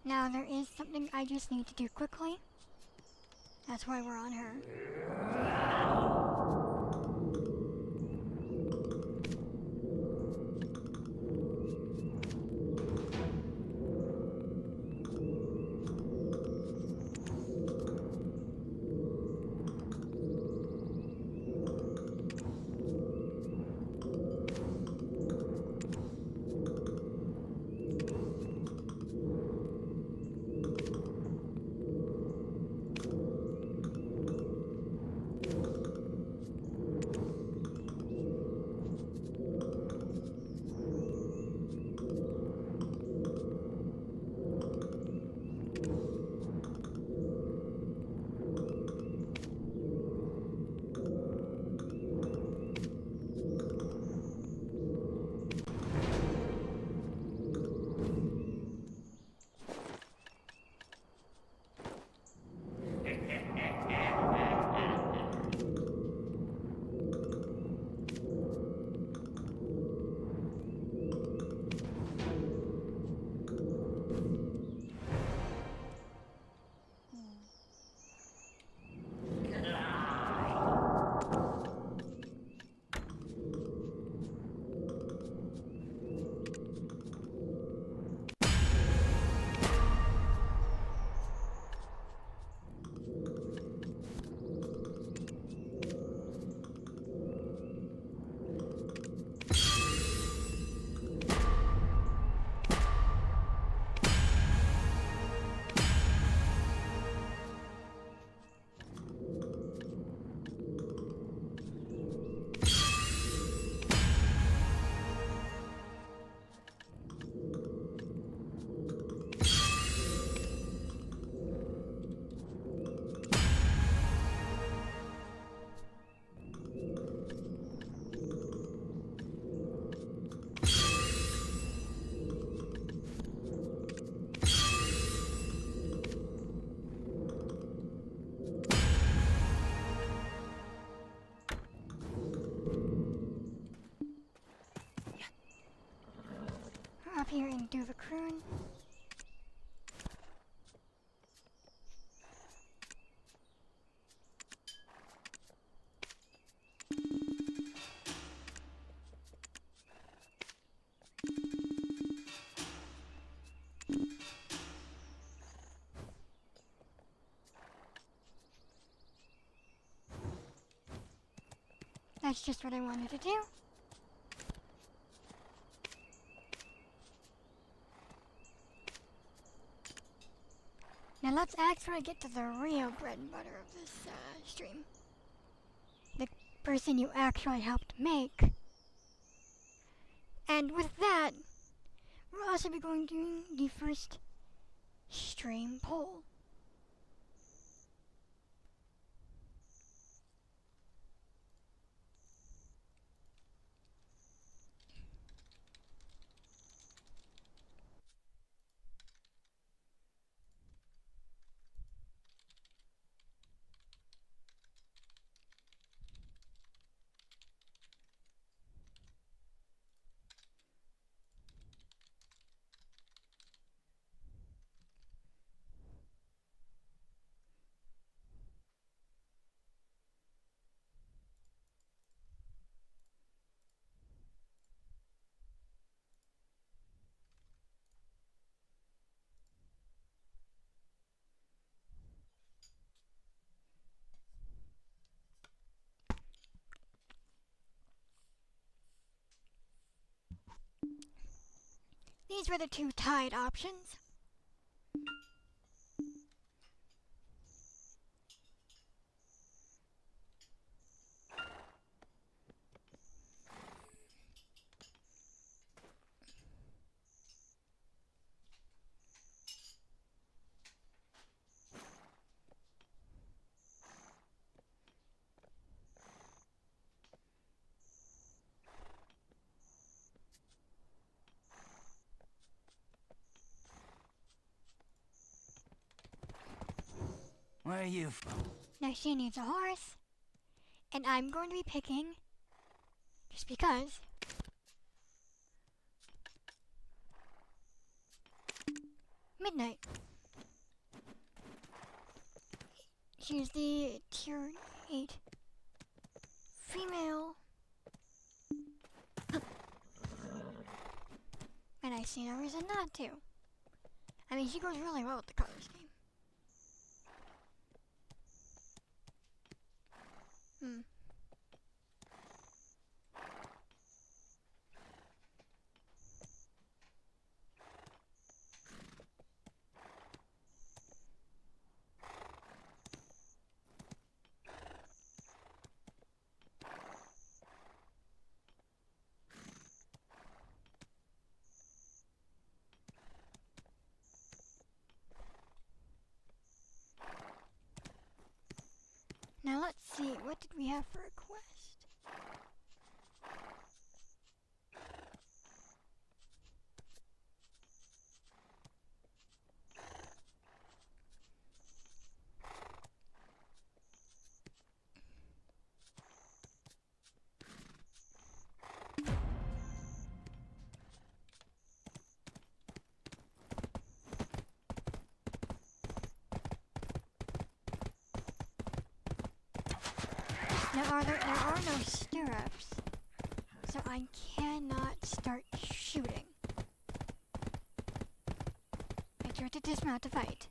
Now there is something I just need to do quickly. That's why we're on her. Up here and do the croon. That's just what I wanted to do. Now let's actually get to the real bread and butter of this stream. The person you actually helped make. And with that, we'll also be going to do the first stream poll. These were the two tied options. Where are you from? Now she needs a horse, and I'm going to be picking, just because, Midnight. She's the tier 8 female. And I see no reason not to. I mean, she goes really well with the color scheme. Now let's see, what did we have for a quest? Now there are no stirrups, so I cannot start shooting. I try to dismount to fight.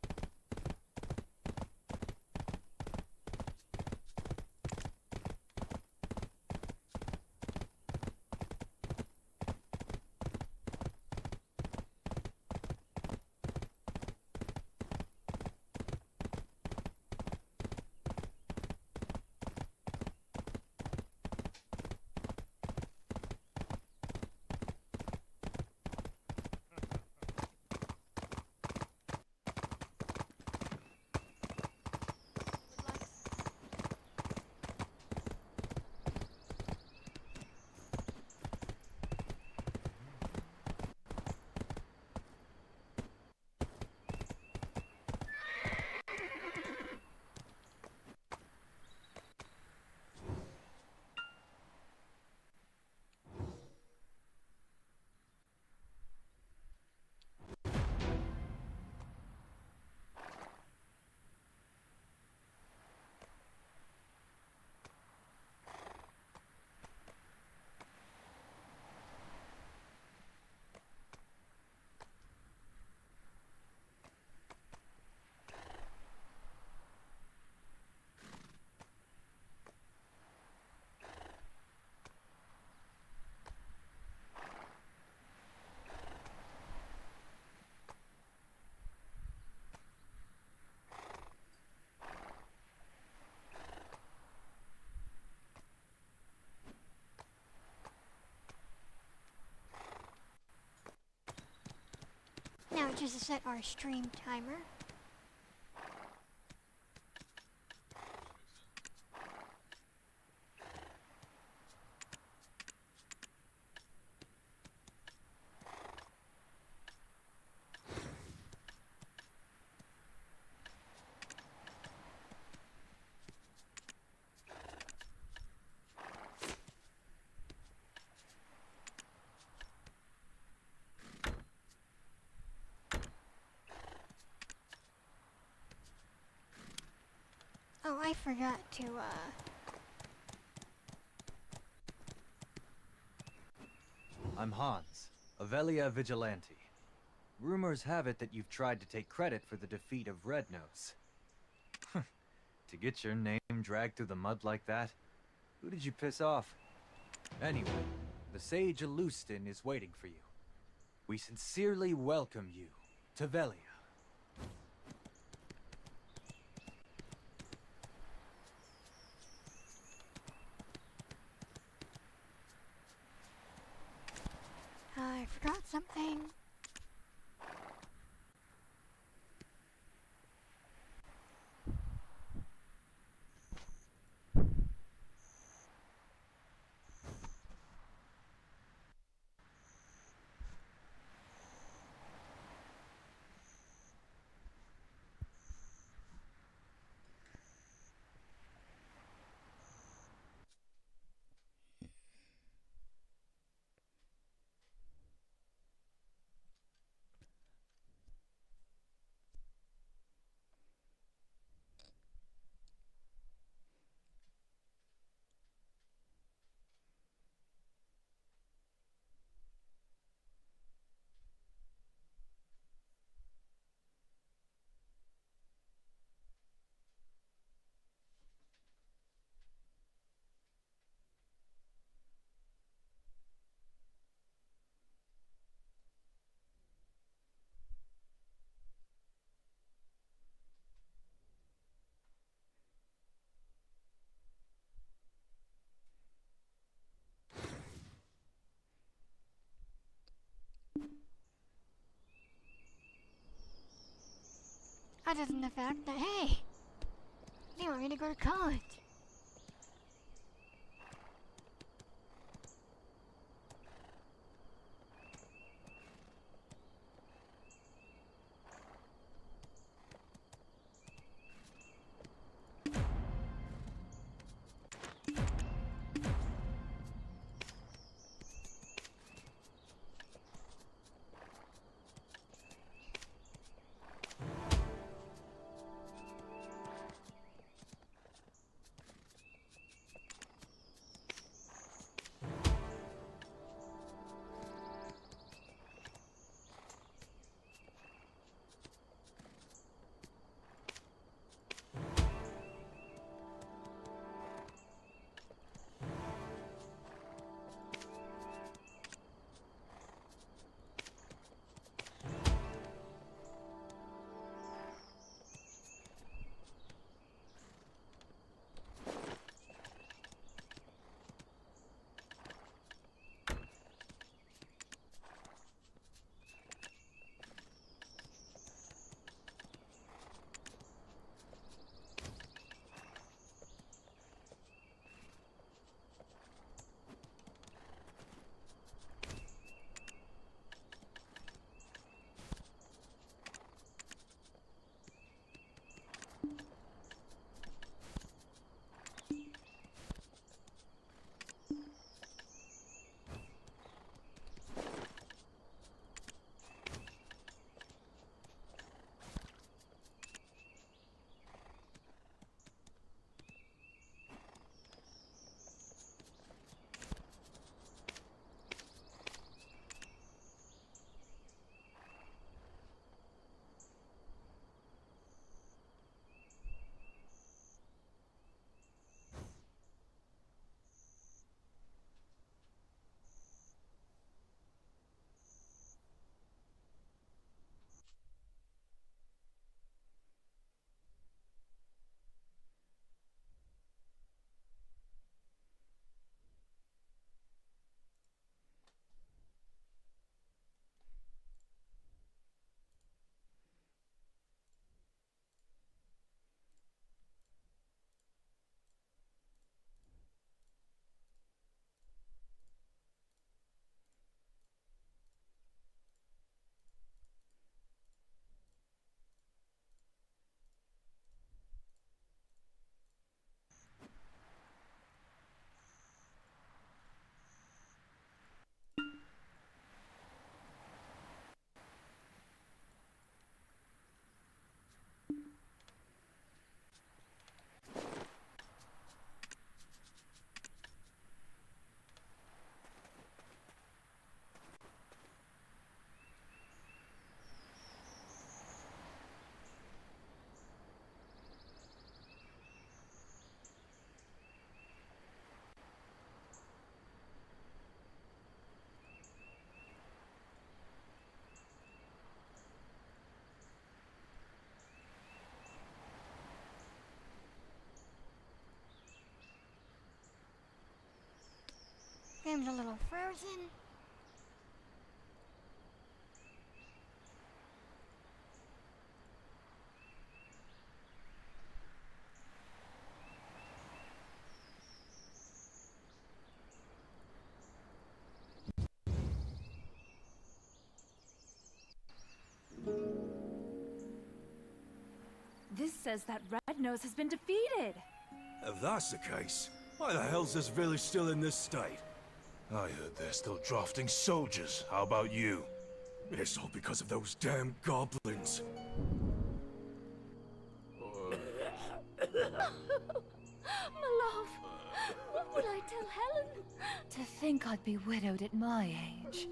Now just to set our stream timer. Oh, I forgot to, I'm Hans, a Velia vigilante. Rumors have it that you've tried to take credit for the defeat of Red Nose. To get your name dragged through the mud like that? Who did you piss off? Anyway, the Sage Alustin is waiting for you. We sincerely welcome you to Velia. I forgot something. Other than the fact that, hey, they want me to go to college. Game's a little frozen. This says that Red Nose has been defeated. If that's the case, why the hell's this village still in this state? I heard they're still drafting soldiers. How about you? It's all because of those damn goblins. My love, what would I tell Helen? To think I'd be widowed at my age.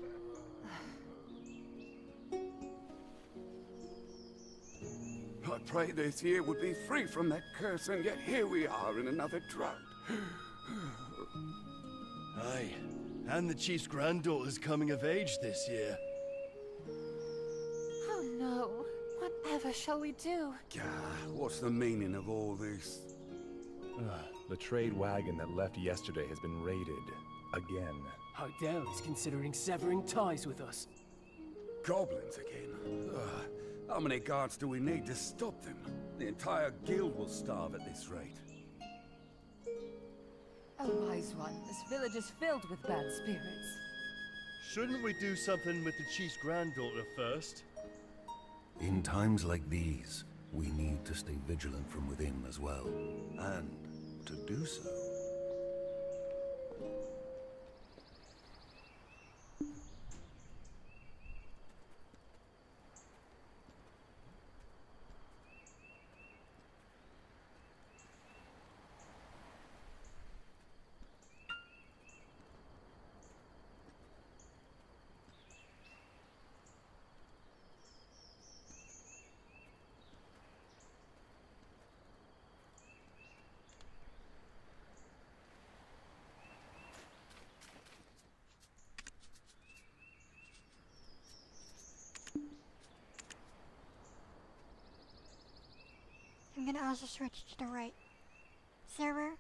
I prayed this year would be free from that curse, and yet here we are in another drought. Aye, and the chief's granddaughter's coming of age this year. Oh no, whatever shall we do? Gah, what's the meaning of all this? The trade wagon that left yesterday has been raided. Again. How dare he's considering severing ties with us. Goblins again? How many guards do we need to stop them? The entire guild will starve at this rate. A wise one. This village is filled with bad spirits. Shouldn't we do something with the chief's granddaughter first? In times like these, we need to stay vigilant from within as well. And to do so... I'm gonna also switch to the right server.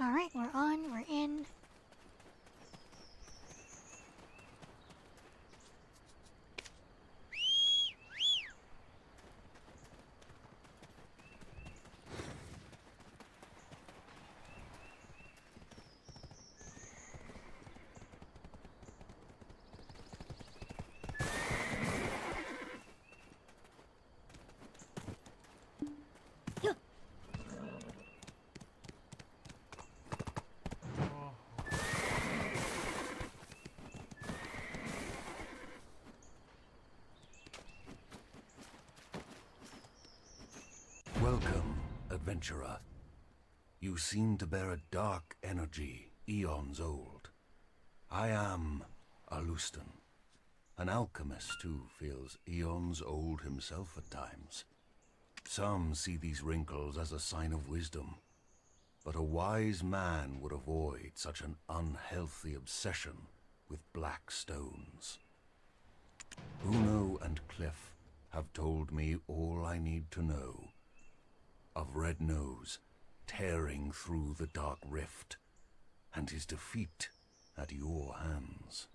Alright, we're on, we're in. Welcome, adventurer. You seem to bear a dark energy, eons old. I am Alustan, an alchemist who feels eons old himself at times. Some see these wrinkles as a sign of wisdom, but a wise man would avoid such an unhealthy obsession with black stones. Uno and Cliff have told me all I need to know of Red Nose tearing through the dark rift, and his defeat at your hands.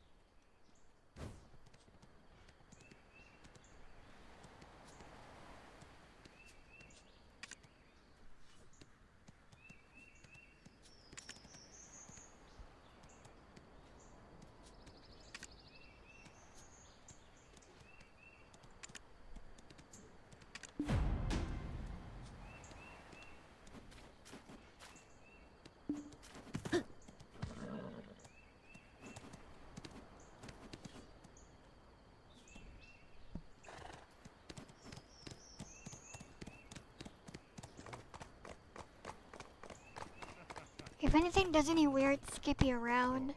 If anything does any weird skippy around,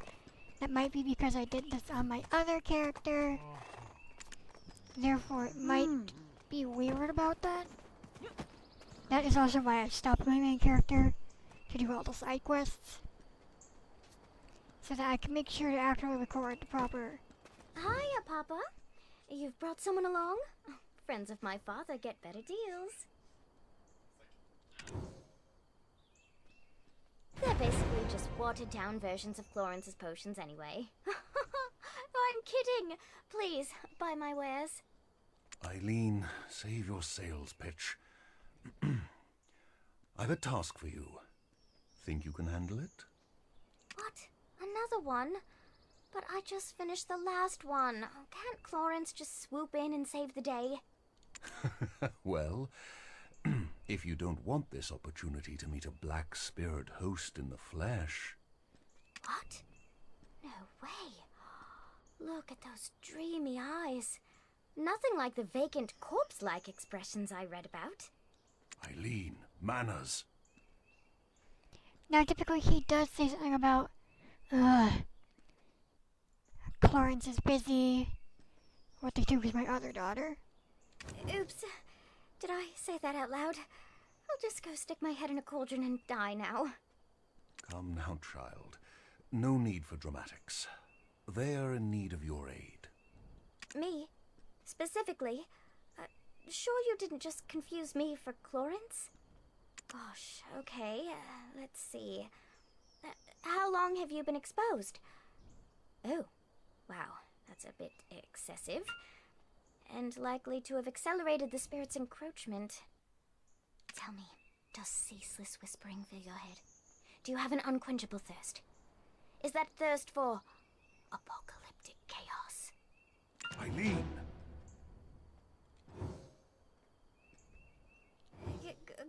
that might be because I did this on my other character. Therefore, it might be weird about that. That is also why I stopped my main character to do all the side quests, so that I can make sure to actually record the proper. Hiya, Papa. You've brought someone along? Friends of my father get better deals. They're basically just watered-down versions of Florence's potions anyway. Oh, I'm kidding. Please, buy my wares. Eileen, save your sales pitch. I've a task for you. Think you can handle it? What? Another one? But I just finished the last one. Can't Florence just swoop in and save the day? Well, if you don't want this opportunity to meet a black spirit host in the flesh... What? No way. Look at those dreamy eyes. Nothing like the vacant corpse-like expressions I read about. Eileen, manners. Now, typically he does say something about, Clarence is busy. What they do with my other daughter. Oops. Did I say that out loud? I'll just go stick my head in a cauldron and die now. Come now, child. No need for dramatics. They are in need of your aid. Me? Specifically? Sure you didn't just confuse me for Clarence? Gosh, okay, let's see. How long have you been exposed? Oh, wow, that's a bit excessive. And likely to have accelerated the spirit's encroachment. Tell me, does ceaseless whispering fill your head? Do you have an unquenchable thirst? Is that thirst for apocalyptic chaos? Eileen!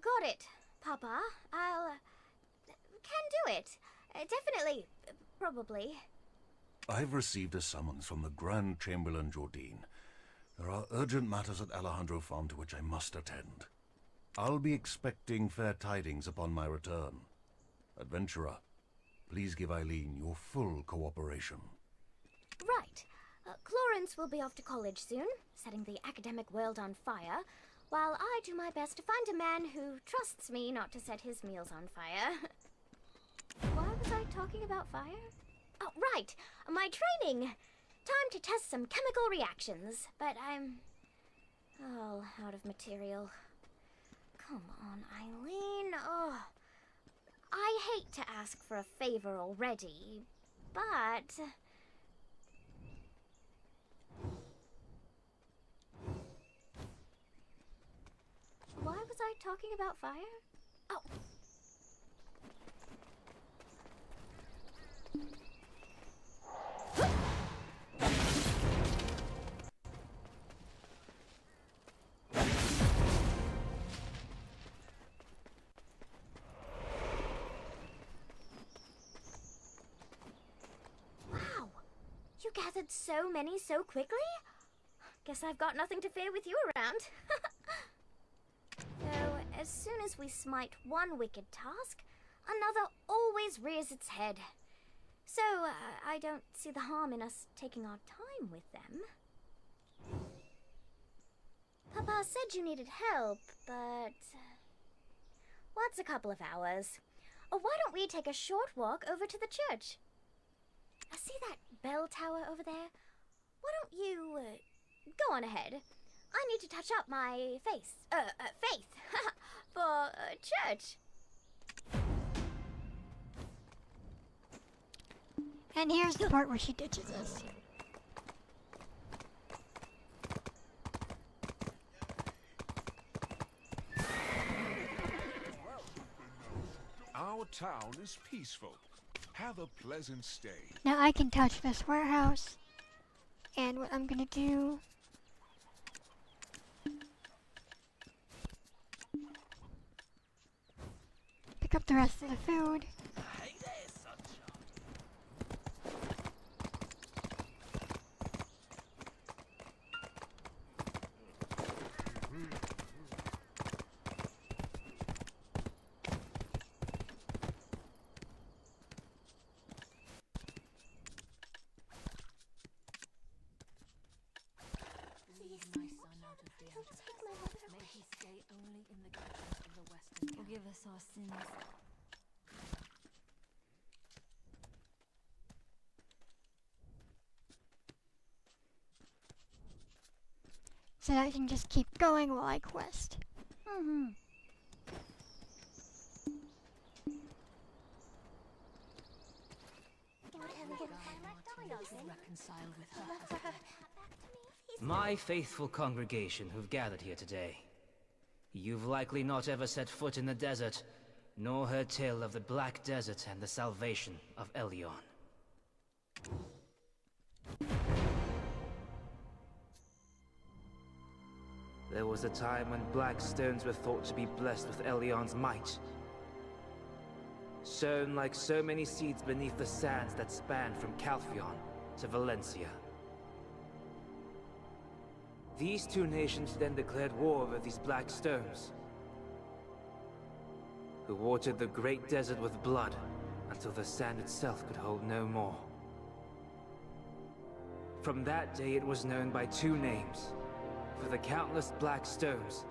Got it, Papa. I'll... can do it. Definitely. Probably. I've received a summons from the Grand Chamberlain Jordine. There are urgent matters at Alejandro Farm to which I must attend. I'll be expecting fair tidings upon my return. Adventurer, please give Eileen your full cooperation. Right. Clarence will be off to college soon, setting the academic world on fire, while I do my best to find a man who trusts me not to set his meals on fire. Why was I talking about fire? Oh, right! My training! Time to test some chemical reactions, but I'm all out of material. Come on, Eileen. Oh, I hate to ask for a favor already, but... Why was I talking about fire? Oh. Wow. You gathered so many so quickly? Guess I've got nothing to fear with you around. Though, as soon as we smite one wicked task, another always rears its head. So, I don't see the harm in us taking our time with them. Papa said you needed help, but... what's a couple of hours? Or why don't we take a short walk over to the church? I see that bell tower over there. Why don't you, go on ahead? I need to touch up my faith for church. And here's the part where she ditches us. Our town is peaceful. Have a pleasant stay. Now I can touch this warehouse. And what I'm gonna do... pick up the rest of the food. Forgive us our sins. So that I can just keep going while I quest. My faithful congregation who've gathered here today. You've likely not ever set foot in the desert, nor heard tale of the Black Desert and the salvation of Elion. There was a time when black stones were thought to be blessed with Elion's might. Sown like so many seeds beneath the sands that span from Calphion to Valencia. These two nations then declared war over these black stones, who watered the great desert with blood until the sand itself could hold no more. From that day it was known by two names. For the countless black stones,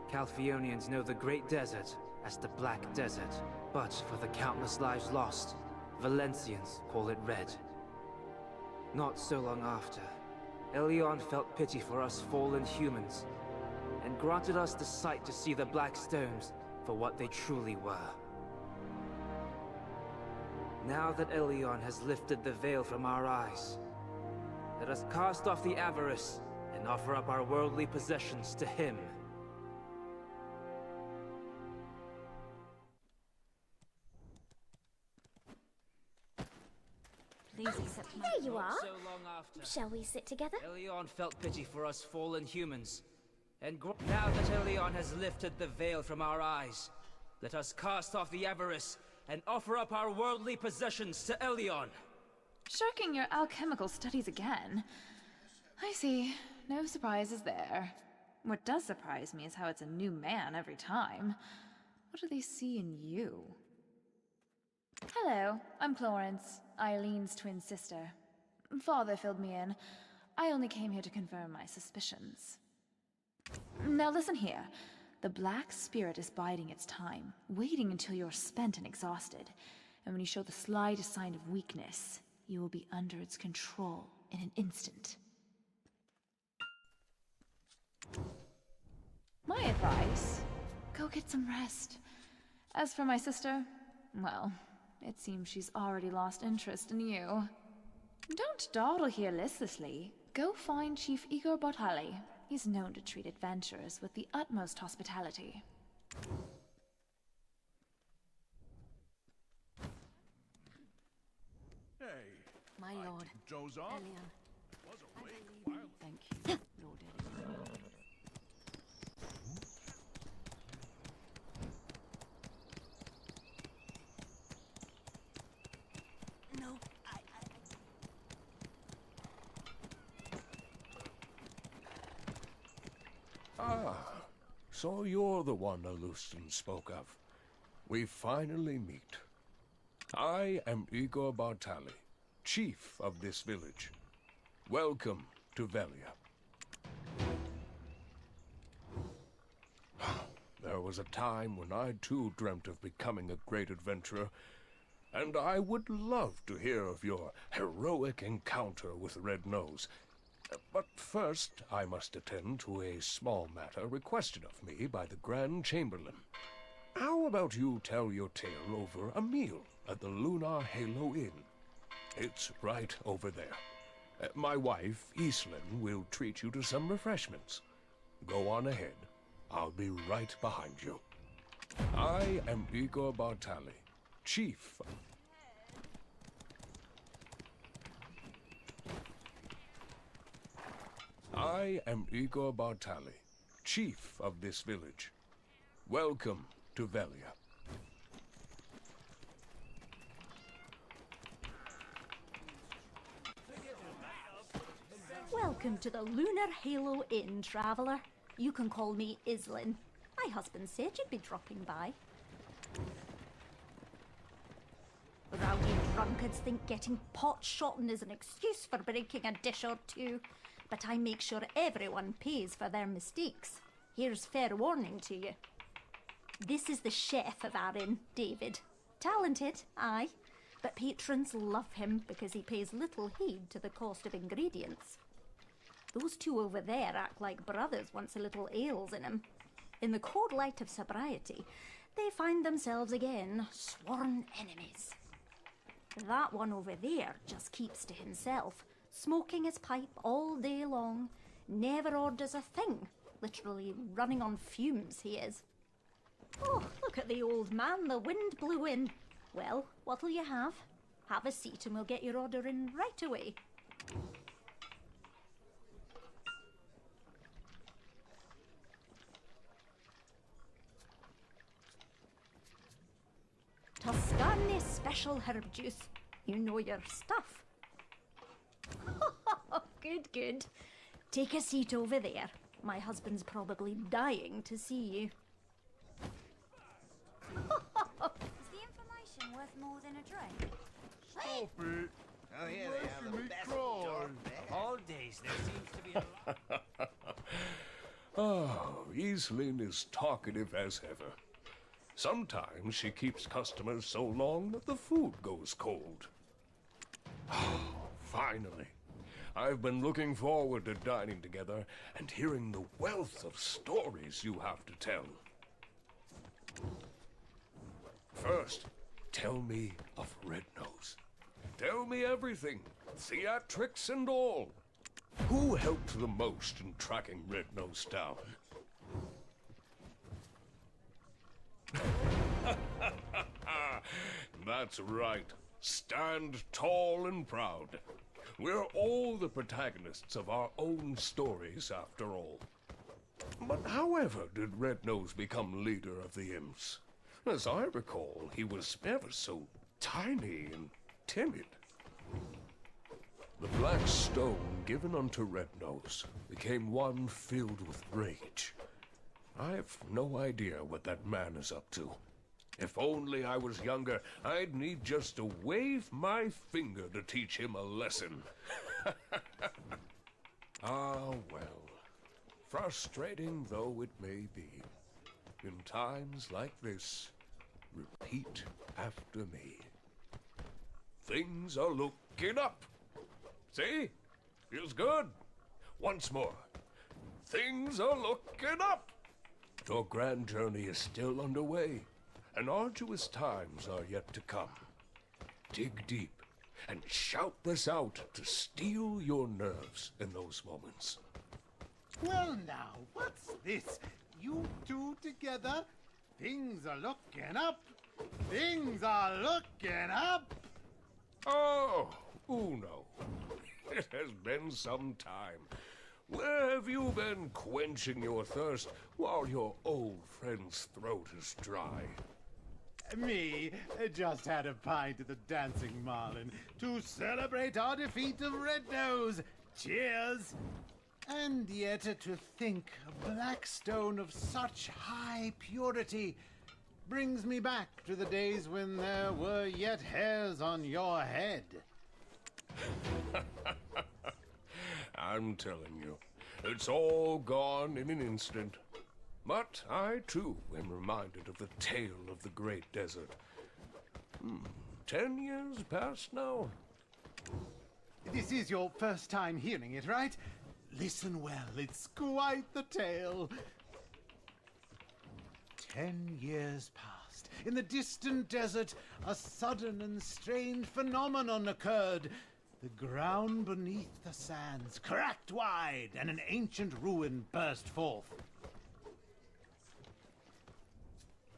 Calphionians know the great desert as the Black Desert. But for the countless lives lost, Valencians call it Red. Not so long after, Elion felt pity for us fallen humans, and granted us the sight to see the black stones for what they truly were. Now that Elion has lifted the veil from our eyes, let us cast off the avarice and offer up our worldly possessions to him. Please accept my... There you are. So long after. Shall we sit together? Elion felt pity for us fallen humans. And now that Elion has lifted the veil from our eyes, let us cast off the avarice and offer up our worldly possessions to Elion. Shirking your alchemical studies again. I see. No surprises there. What does surprise me is how it's a new man every time. What do they see in you? Hello, I'm Florence, Eileen's twin sister. Father filled me in. I only came here to confirm my suspicions. Now listen here. The Black Spirit is biding its time, waiting until you're spent and exhausted. And when you show the slightest sign of weakness, you will be under its control in an instant. My advice, go get some rest. As for my sister, well, it seems she's already lost interest in you. Don't dawdle here listlessly. Go find Chief Igor Bartali. He's known to treat adventurers with the utmost hospitality. Hey, My lord, Doze off? Elion. Was awake a while. Thank you, Lord Elion. No, Ah, so you're the one Alustin spoke of. We finally meet. I am Igor Bartali, chief of this village. Welcome to Velia. There was a time when I too dreamt of becoming a great adventurer, and I would love to hear of your heroic encounter with Red Nose. But first, I must attend to a small matter requested of me by the Grand Chamberlain. How about you tell your tale over a meal at the Lunar Halo Inn? It's right over there. My wife, Islin, will treat you to some refreshments. Go on ahead. I'll be right behind you. I am Igor Bartali, chief. I am Igor Bartali, chief of this village. Welcome to Velia. Welcome to the Lunar Halo Inn, traveller. You can call me Islin. My husband said you'd be dropping by. Rowdy drunkards think getting pot-shotting is an excuse for breaking a dish or two, but I make sure everyone pays for their mistakes. Here's fair warning to you. This is the chef of our inn, David. Talented, aye, but patrons love him because he pays little heed to the cost of ingredients. Those two over there act like brothers once a little ale's in 'em. In the cold light of sobriety, they find themselves again sworn enemies. That one over there just keeps to himself, smoking his pipe all day long, never orders a thing, literally running on fumes he is. Oh, look at the old man, the wind blew in. Well, what'll you have? Have a seat and we'll get your order in right away. Toscani special herb juice. You know your stuff. Good, good. Take a seat over there. My husband's probably dying to see you. Is the information worth more than a drink? Stop it! Oh, here they are, the Making me best cry. dark bear. All days there seems to be a lot. Oh, Islin is talkative as ever. Sometimes she keeps customers so long that the food goes cold. Finally. I've been looking forward to dining together and hearing the wealth of stories you have to tell. First, tell me of Red Nose. Tell me everything, theatrics and all. Who helped the most in tracking Red Nose down? That's right. Stand tall and proud. We're all the protagonists of our own stories, after all. But however did Red Nose become leader of the imps? As I recall, he was ever so tiny and timid. The black stone given unto Red Nose became one filled with rage. I've no idea what that man is up to. If only I was younger, I'd need just to wave my finger to teach him a lesson. Ah, well. Frustrating though it may be, in times like this, repeat after me. Things are looking up. See? Feels good. Once more. Things are looking up. Your grand journey is still underway, and arduous times are yet to come. Dig deep and shout this out to steel your nerves in those moments. Well now, what's this? You two together? Things are looking up. Things are looking up. Oh, Uno. It has been some time. Where have you been quenching your thirst while your old friend's throat is dry? Me, just had a pint at the Dancing Marlin to celebrate our defeat of Red Nose. Cheers! And yet to think a black stone of such high purity brings me back to the days when there were yet hairs on your head. I'm telling you, it's all gone in an instant. But I, too, am reminded of the tale of the Great Desert. 10 years past now. This is your first time hearing it, right? Listen well, it's quite the tale. 10 years passed. In the distant desert, a sudden and strange phenomenon occurred. The ground beneath the sands cracked wide, and an ancient ruin burst forth.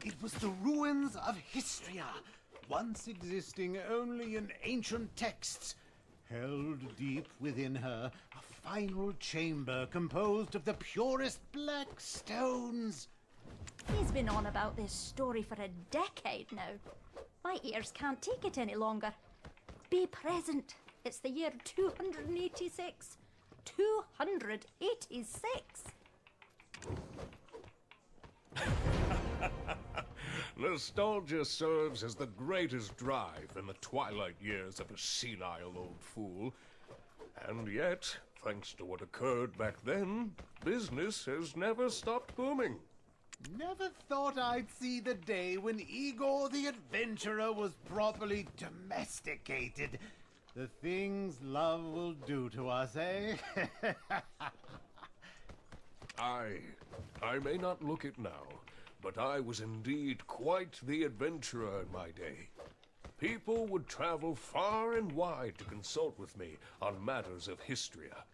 It was the ruins of Histria, once existing only in ancient texts. Held deep within her, a final chamber composed of the purest black stones. He's been on about this story for a decade now. My ears can't take it any longer. Be present. It's the year 286. 286! Nostalgia serves as the greatest drive in the twilight years of a senile old fool. And yet, thanks to what occurred back then, business has never stopped booming. Never thought I'd see the day when Igor the Adventurer was properly domesticated. The things love will do to us, eh? I may not look it now, but I was indeed quite the adventurer in my day. People would travel far and wide to consult with me on matters of Histria.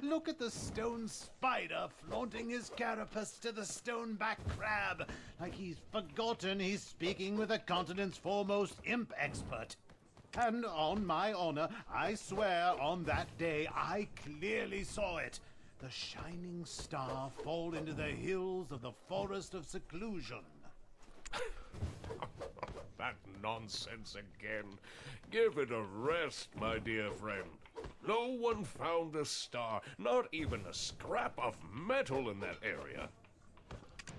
Look at the stone spider flaunting his carapace to the stoneback crab, like he's forgotten he's speaking with the continent's foremost imp expert. And on my honor, I swear on that day I clearly saw it. The shining star fall into the hills of the Forest of Seclusion. That nonsense again. Give it a rest, my dear friend. No one found a star, not even a scrap of metal in that area.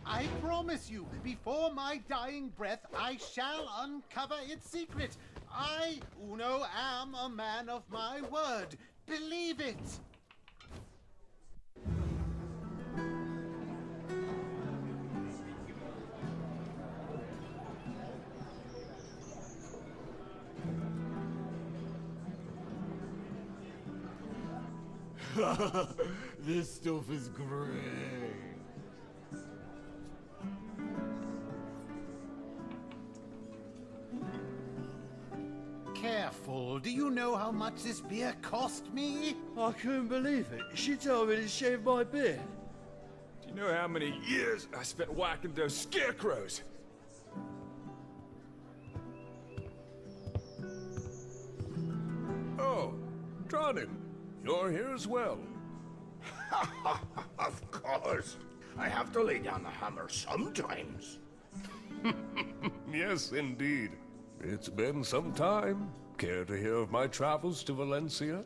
I promise you, before my dying breath, I shall uncover its secret. I, Uno, am a man of my word. Believe it! This stuff is great. Careful, do you know how much this beer cost me? I couldn't believe it. She told me to shave my beard. Do you know how many years I spent whacking those scarecrows? Dronin, you're here as well. Of course. I have to lay down the hammer sometimes. Yes, indeed. It's been some time. Care to hear of my travels to Valencia?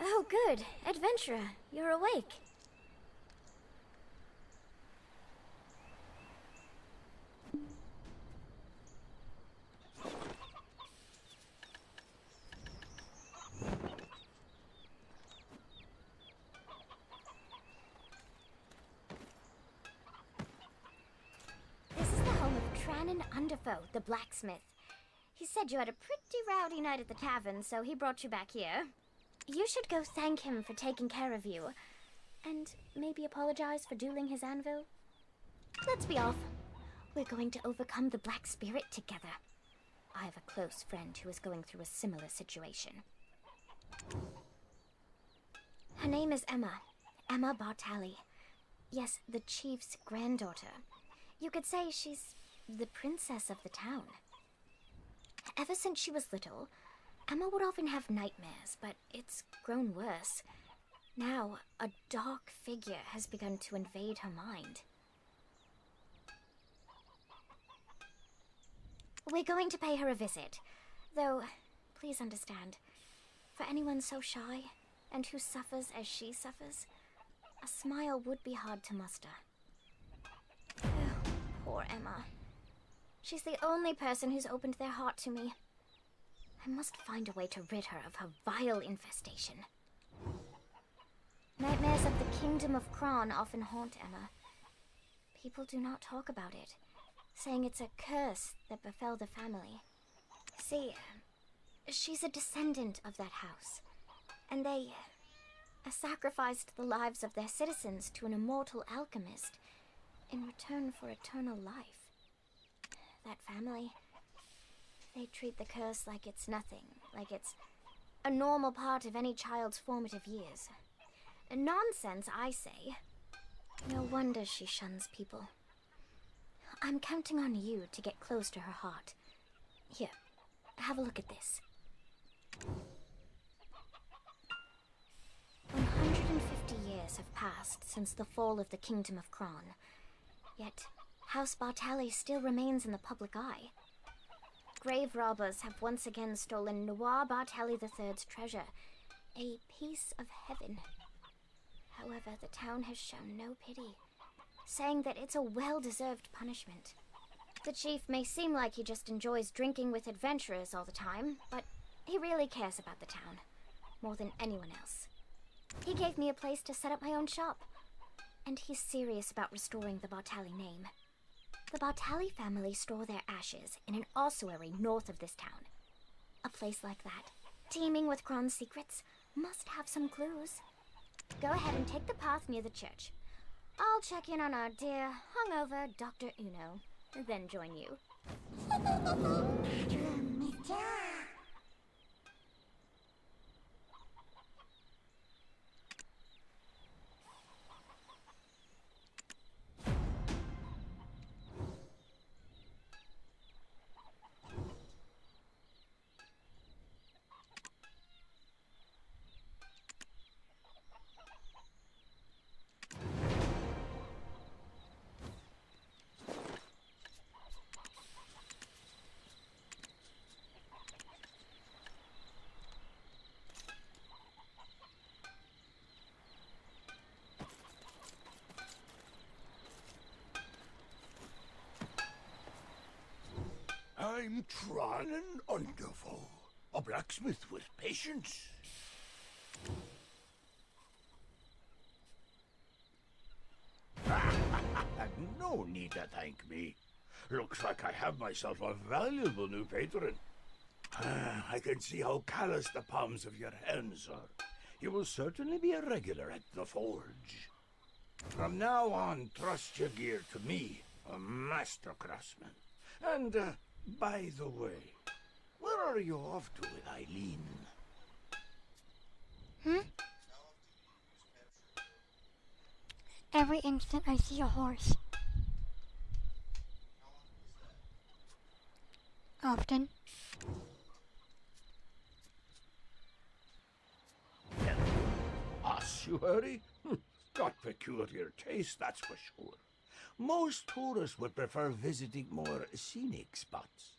Oh, good. Adventurer, you're awake. This is the home of Trannon Underfoe, the blacksmith. He said you had a pretty rowdy night at the tavern, so he brought you back here. You should go thank him for taking care of you. And maybe apologize for dueling his anvil. Let's be off. We're going to overcome the Black Spirit together. I have a close friend who is going through a similar situation. Her name is Emma. Emma Bartali. Yes, the chief's granddaughter. You could say she's the princess of the town. Ever since she was little, Emma would often have nightmares, but it's grown worse. Now, a dark figure has begun to invade her mind. We're going to pay her a visit, though, please understand, for anyone so shy and who suffers as she suffers, a smile would be hard to muster. Oh, poor Emma. She's the only person who's opened their heart to me. I must find a way to rid her of her vile infestation. Nightmares of the Kingdom of Kron often haunt Emma. People do not talk about it, saying it's a curse that befell the family. See, she's a descendant of that house, and they sacrificed the lives of their citizens to an immortal alchemist in return for eternal life. That family, they treat the curse like it's nothing, like it's a normal part of any child's formative years. Nonsense, I say. No wonder she shuns people. I'm counting on you to get close to her heart. Here, have a look at this. 150 years have passed since the fall of the Kingdom of Kron, yet House Bartali still remains in the public eye. Grave robbers have once again stolen Noir Bartali III's treasure, a piece of heaven. However, the town has shown no pity, saying that it's a well-deserved punishment. The chief may seem like he just enjoys drinking with adventurers all the time, but he really cares about the town, more than anyone else. He gave me a place to set up my own shop, and he's serious about restoring the Bartali name. The Bartali family store their ashes in an ossuary north of this town. A place like that, teeming with Kron's secrets, must have some clues. Go ahead and take the path near the church. I'll check in on our dear, hungover Dr. Uno, then join you. I'm Trannon Underfoe, a blacksmith with patience. No need to thank me. Looks like I have myself a valuable new patron. I can see how callous the palms of your hands are. You will certainly be a regular at the forge. From now on, trust your gear to me, a master craftsman. And, by the way, Where are you off to with Eileen? Every instant I see a horse. Often. Ossuary? Got peculiar taste, that's for sure. Most tourists would prefer visiting more scenic spots.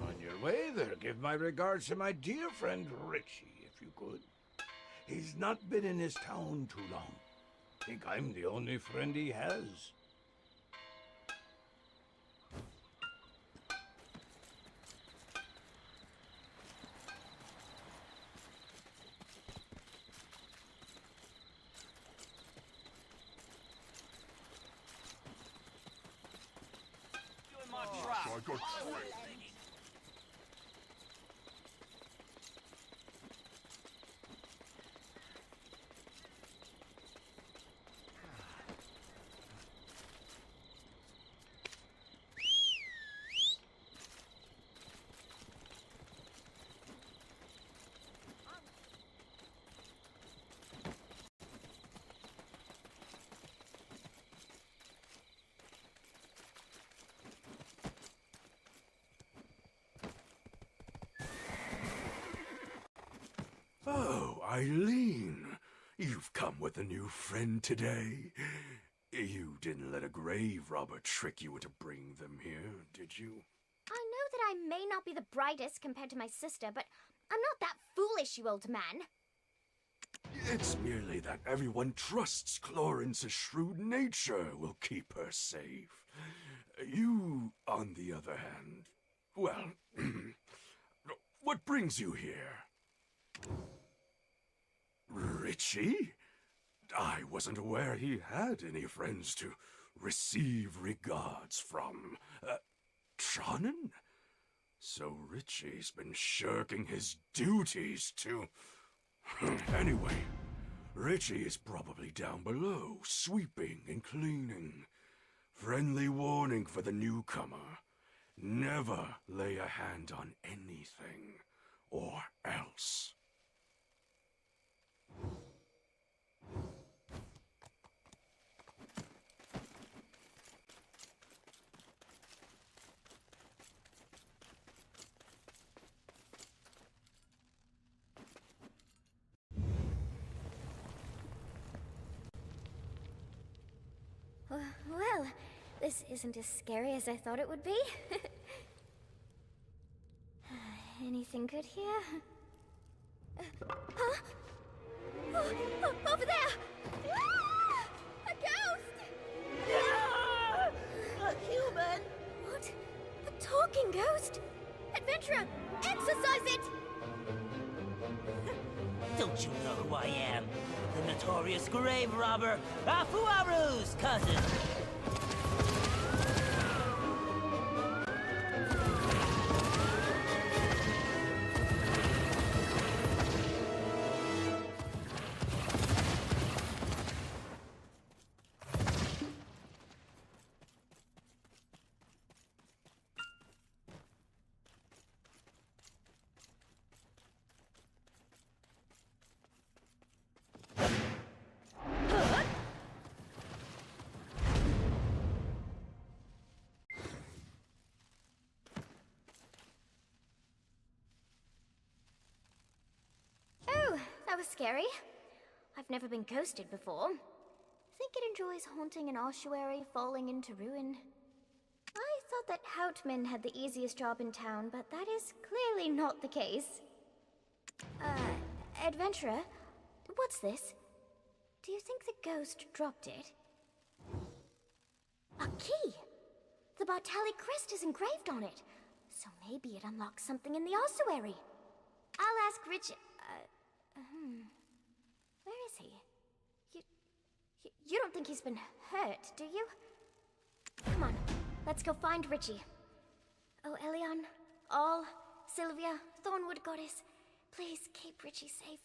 On your way there, give my regards to my dear friend Richie, if you could. He's not been in his town too long. Think I'm the only friend he has. I got Oh, Eileen, you've come with a new friend today. You didn't let a grave robber trick you into bringing them here, did you? I know that I may not be the brightest compared to my sister, but I'm not that foolish, you old man. It's merely that everyone trusts Clorence's shrewd nature will keep her safe. You, on the other hand, well, what brings you here? Richie? I wasn't aware he had any friends to receive regards from. Tronnen? So Richie's been shirking his duties to... Anyway, Richie is probably down below, sweeping and cleaning. Friendly warning for the newcomer. Never lay a hand on anything, or else. Well, this isn't as scary as I thought it would be. Anything good here? Huh? Over there! Ah! A ghost! Ah! A human? What? A talking ghost? Adventurer, exorcise it! Don't you know who I am? The notorious grave robber, Afuaru's cousin! Oh, that was scary. I've never been ghosted before. Think it enjoys haunting an ossuary falling into ruin. I thought that Houtman had the easiest job in town, but that is clearly not the case. Adventurer, what's this? Do you think the ghost dropped it? A key! The Bartali crest is engraved on it, so maybe it unlocks something in the ossuary. I'll ask Rich... Where is he? You don't think he's been hurt, do you? Come on, let's go find Richie. Oh, Elion, All, Sylvia, Thornwood Goddess, please keep Richie safe.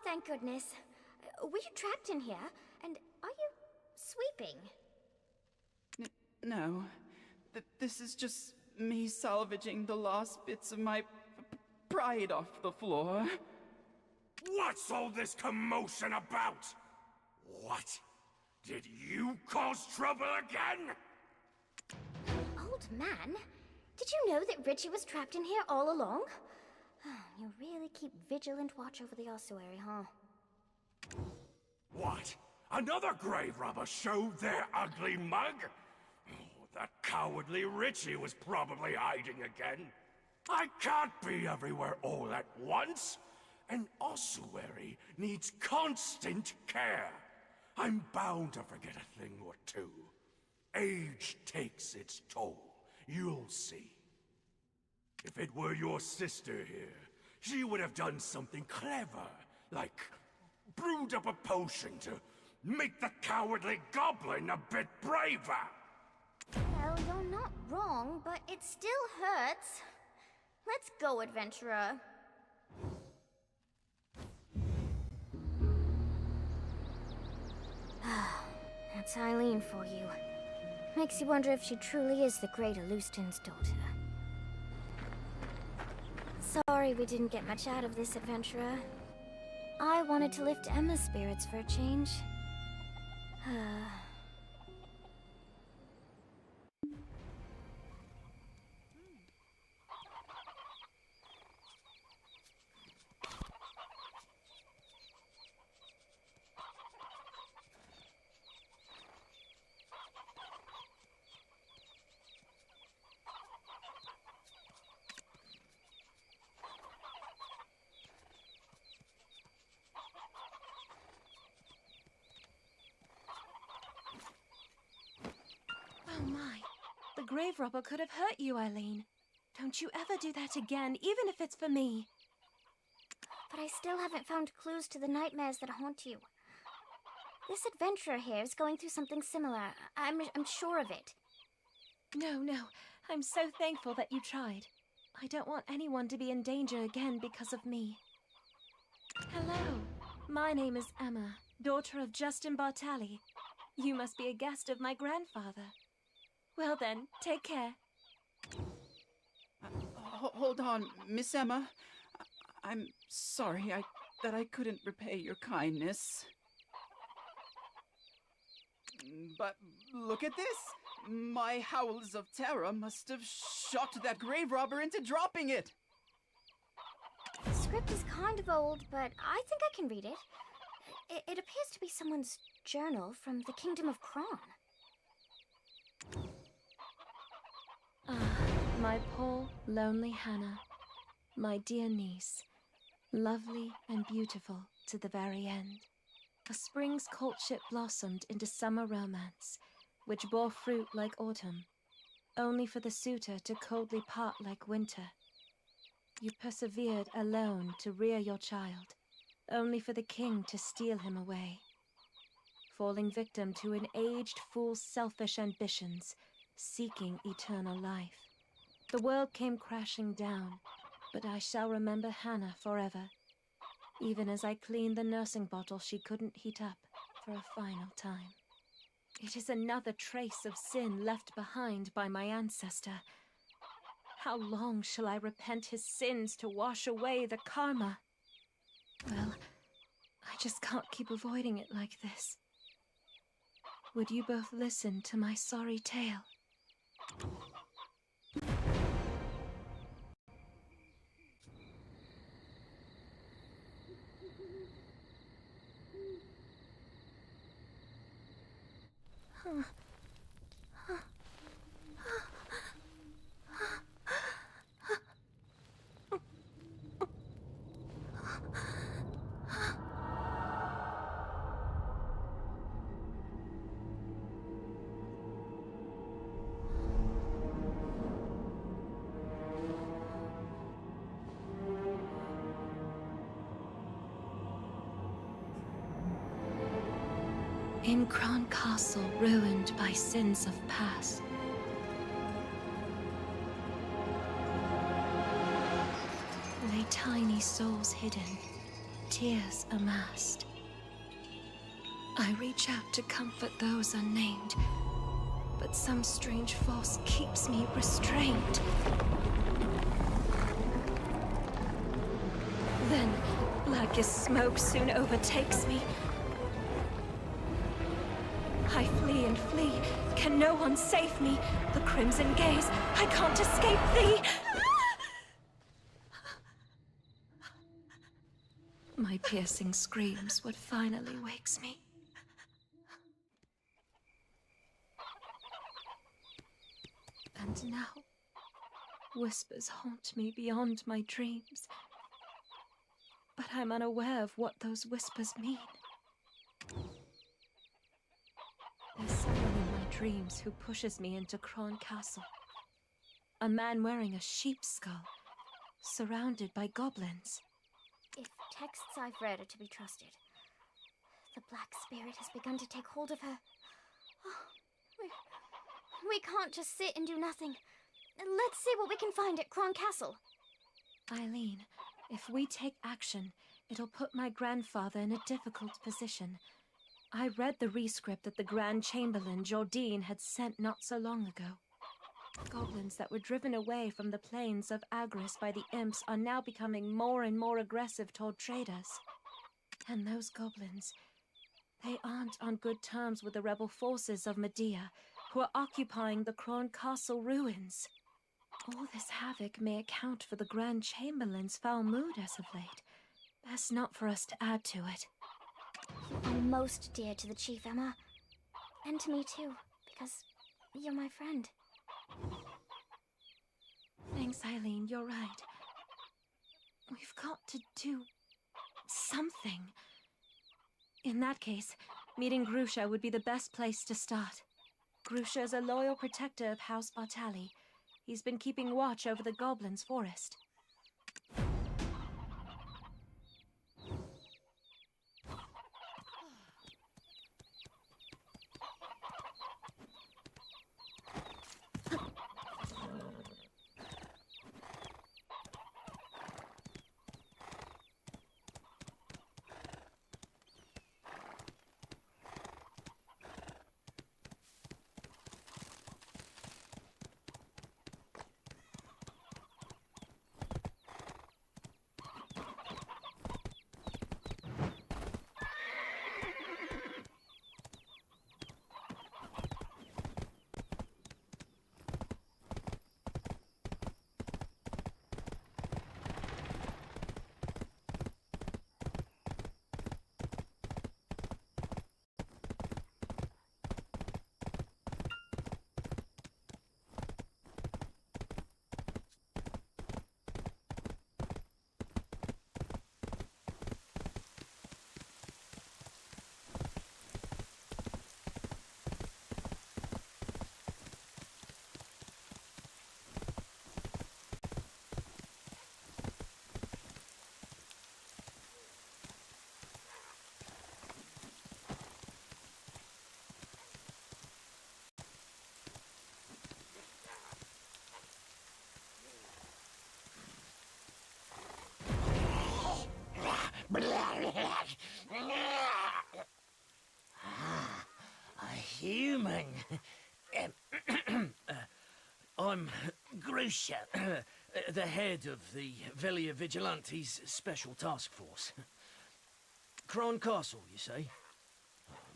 thank goodness. Were you trapped in here? And are you sweeping? No. This is just me salvaging the last bits of my pride off the floor. What's all this commotion about? What? Did you cause trouble again? Old man, did you know that Richie was trapped in here all along? You really keep vigilant watch over the ossuary, huh? What? Another grave robber showed their ugly mug? Oh, that cowardly Richie was probably hiding again. I can't be everywhere all at once. An ossuary needs constant care. I'm bound to forget a thing or two. Age takes its toll. You'll see. If it were your sister here, she would have done something clever, like brewed up a potion to make the cowardly goblin a bit braver. Well, you're not wrong, but it still hurts. Let's go, adventurer. That's Eileen for you. Makes you wonder if she truly is the great Alustin's daughter. Sorry we didn't get much out of this, adventurer. I wanted to lift Emma's spirits for a change. Oh my. The grave robber could have hurt you, Eileen. Don't you ever do that again, even if it's for me. But I still haven't found clues to the nightmares that haunt you. This adventurer here is going through something similar. I'm sure of it. No. I'm so thankful that you tried. I don't want anyone to be in danger again because of me. Hello. My name is Emma, daughter of Justin Bartali. You must be a guest of my grandfather. Well then, take care. Hold on, Miss Emma. I'm sorry that I couldn't repay your kindness. But look at this! My howls of terror must have shocked that grave robber into dropping it! The script is kind of old, but I think I can read it. It appears to be someone's journal from the Kingdom of Kron. Ah, my poor, lonely Hannah. My dear niece. Lovely and beautiful to the very end. A spring's courtship blossomed into summer romance, which bore fruit like autumn, only for the suitor to coldly part like winter. You persevered alone to rear your child, only for the king to steal him away. Falling victim to an aged fool's selfish ambitions, seeking eternal life. The world came crashing down, but I shall remember Hannah forever, even as I cleaned the nursing bottle she couldn't heat up for a final time. It is another trace of sin left behind by my ancestor. How long shall I repent his sins to wash away the karma? Well, I just can't keep avoiding it like this. Would you both listen to my sorry tale? In Kron Castle, ruined by sins of past, lay tiny souls hidden, tears amassed. I reach out to comfort those unnamed, but some strange force keeps me restrained. Then, like a smoke soon overtakes me. I flee and flee. Can no one save me? The crimson gaze, I can't escape thee! My piercing screams what finally wakes me. And now, whispers haunt me beyond my dreams. But I'm unaware of what those whispers mean. There's someone in my dreams who pushes me into Kron Castle. A man wearing a sheep's skull, surrounded by goblins. If texts I've read are to be trusted, the Black Spirit has begun to take hold of her. Oh, we can't just sit and do nothing. Let's see what we can find at Kron Castle. Eileen, if we take action, it'll put my grandfather in a difficult position. I read the rescript that the Grand Chamberlain, Jordine, had sent not so long ago. Goblins that were driven away from the plains of Agris by the imps are now becoming more and more aggressive toward traders. And those goblins, they aren't on good terms with the rebel forces of Medea, who are occupying the Kron Castle ruins. All this havoc may account for the Grand Chamberlain's foul mood as of late. Best not for us to add to it. You are most dear to the Chief, Emma. And to me too, because you're my friend. Thanks, Eileen, you're right. We've got to do something. In that case, meeting Grusha would be the best place to start. Grusha is a loyal protector of House Bartali. He's been keeping watch over the Goblins' forest. A human. I'm Grusha, the head of the Velia Vigilantes Special Task Force. Kron Castle, you say?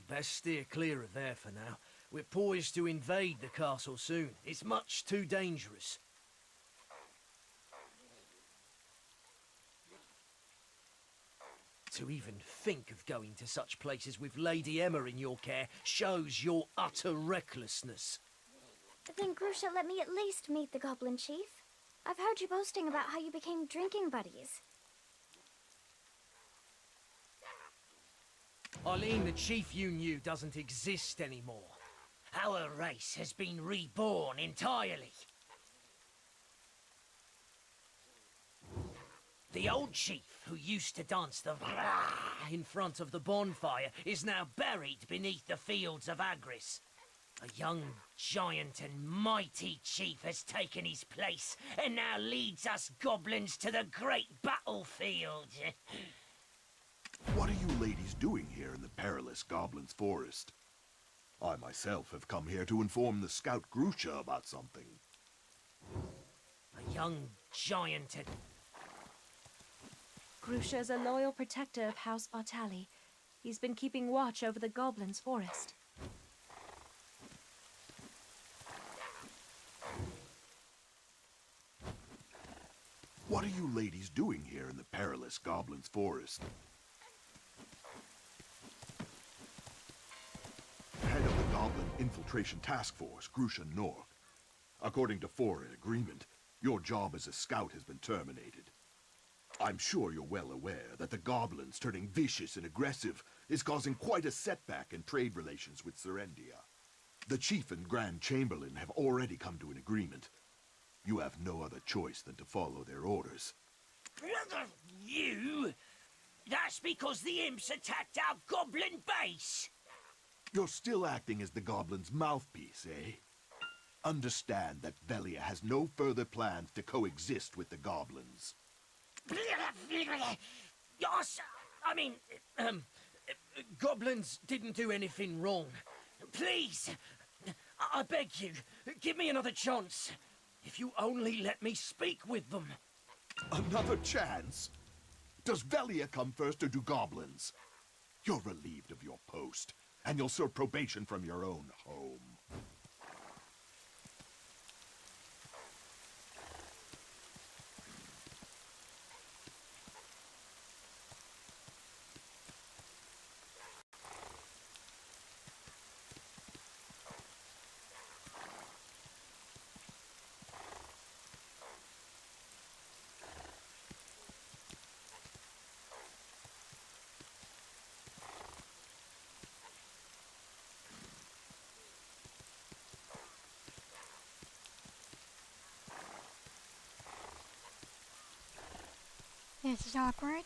Best steer clear of there for now. We're poised to invade the castle soon. It's much too dangerous. To even think of going to such places with Lady Emma in your care shows your utter recklessness. Then Grusha, let me at least meet the Goblin Chief. I've heard you boasting about how you became drinking buddies. Eileen, the chief you knew doesn't exist anymore. Our race has been reborn entirely. The old chief who used to dance the in front of the bonfire is now buried beneath the fields of Agris. A young giant and mighty chief has taken his place and now leads us goblins to the great battlefield. What are you ladies doing here in the perilous Goblin's Forest? I myself have come here to inform the Scout Grusha about something. A young giant. Grusha is a loyal protector of House Bartali. He's been keeping watch over the Goblin's Forest. What are you ladies doing here in the perilous Goblin's Forest? Head of the Goblin Infiltration Task Force, Grusha Nork. According to foreign agreement, your job as a scout has been terminated. I'm sure you're well aware that the goblins turning vicious and aggressive is causing quite a setback in trade relations with Serendia. The Chief and Grand Chamberlain have already come to an agreement. You have no other choice than to follow their orders. You? That's because the imps attacked our goblin base! You're still acting as the goblin's mouthpiece, eh? Understand that Velia has no further plans to coexist with the goblins. Yes, I mean, goblins didn't do anything wrong. Please, I beg you, give me another chance. If you only let me speak with them. Another chance? Does Velia come first or do goblins? You're relieved of your post, and you'll serve probation from your own home. This is awkward.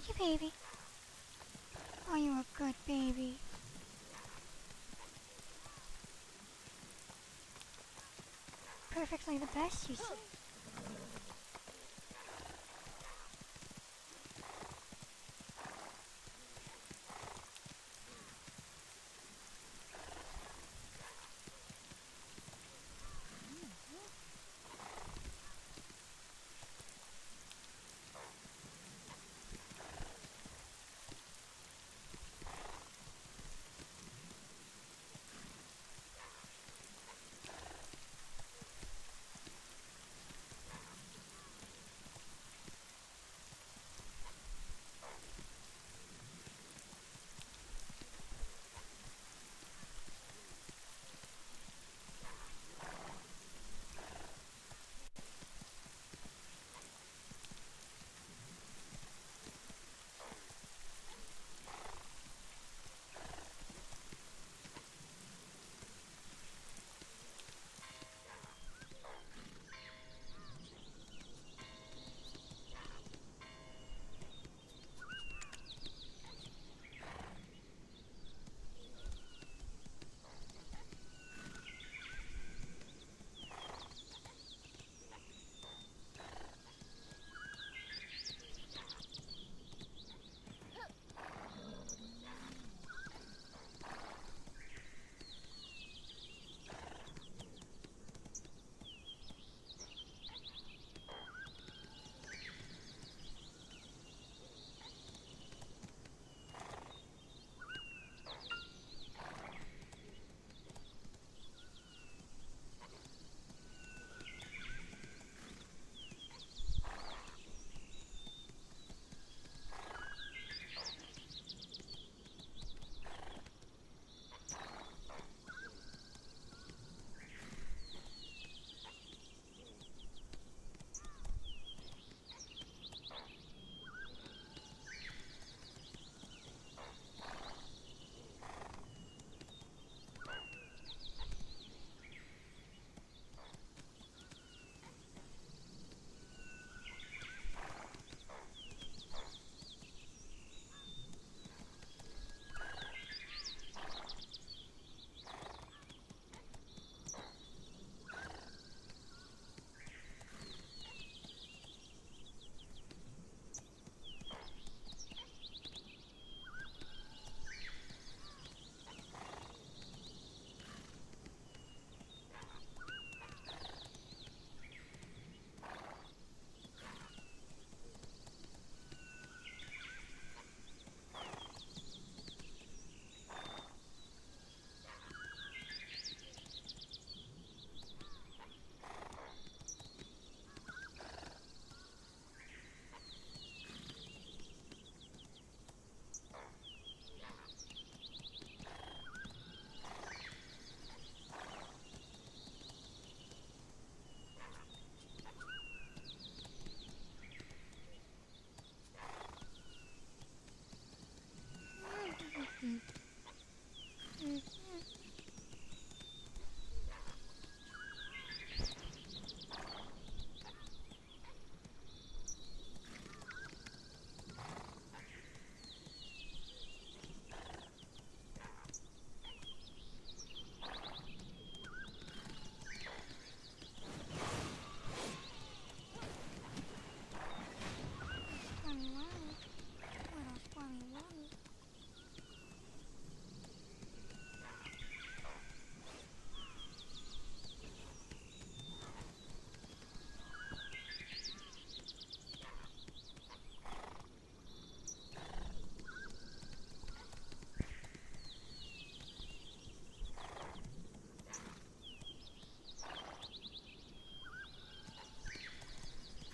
Thank you, baby. Oh, you're a good baby. Perfectly the best, you see.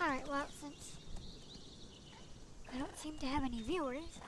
Alright, well, since I don't seem to have any viewers,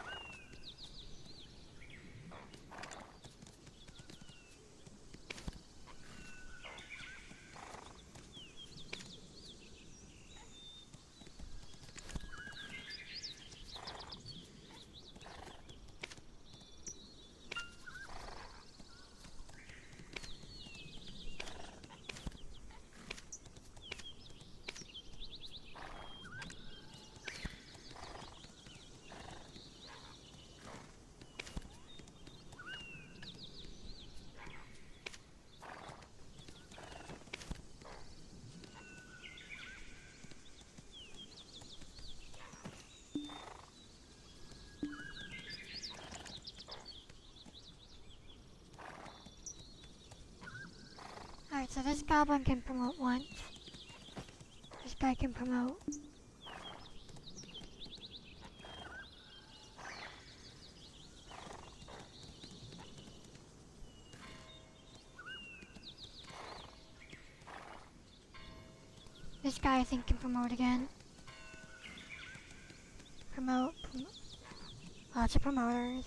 So this goblin can promote once. This guy can promote. This guy I think can promote again. Promote. Lots of promoters.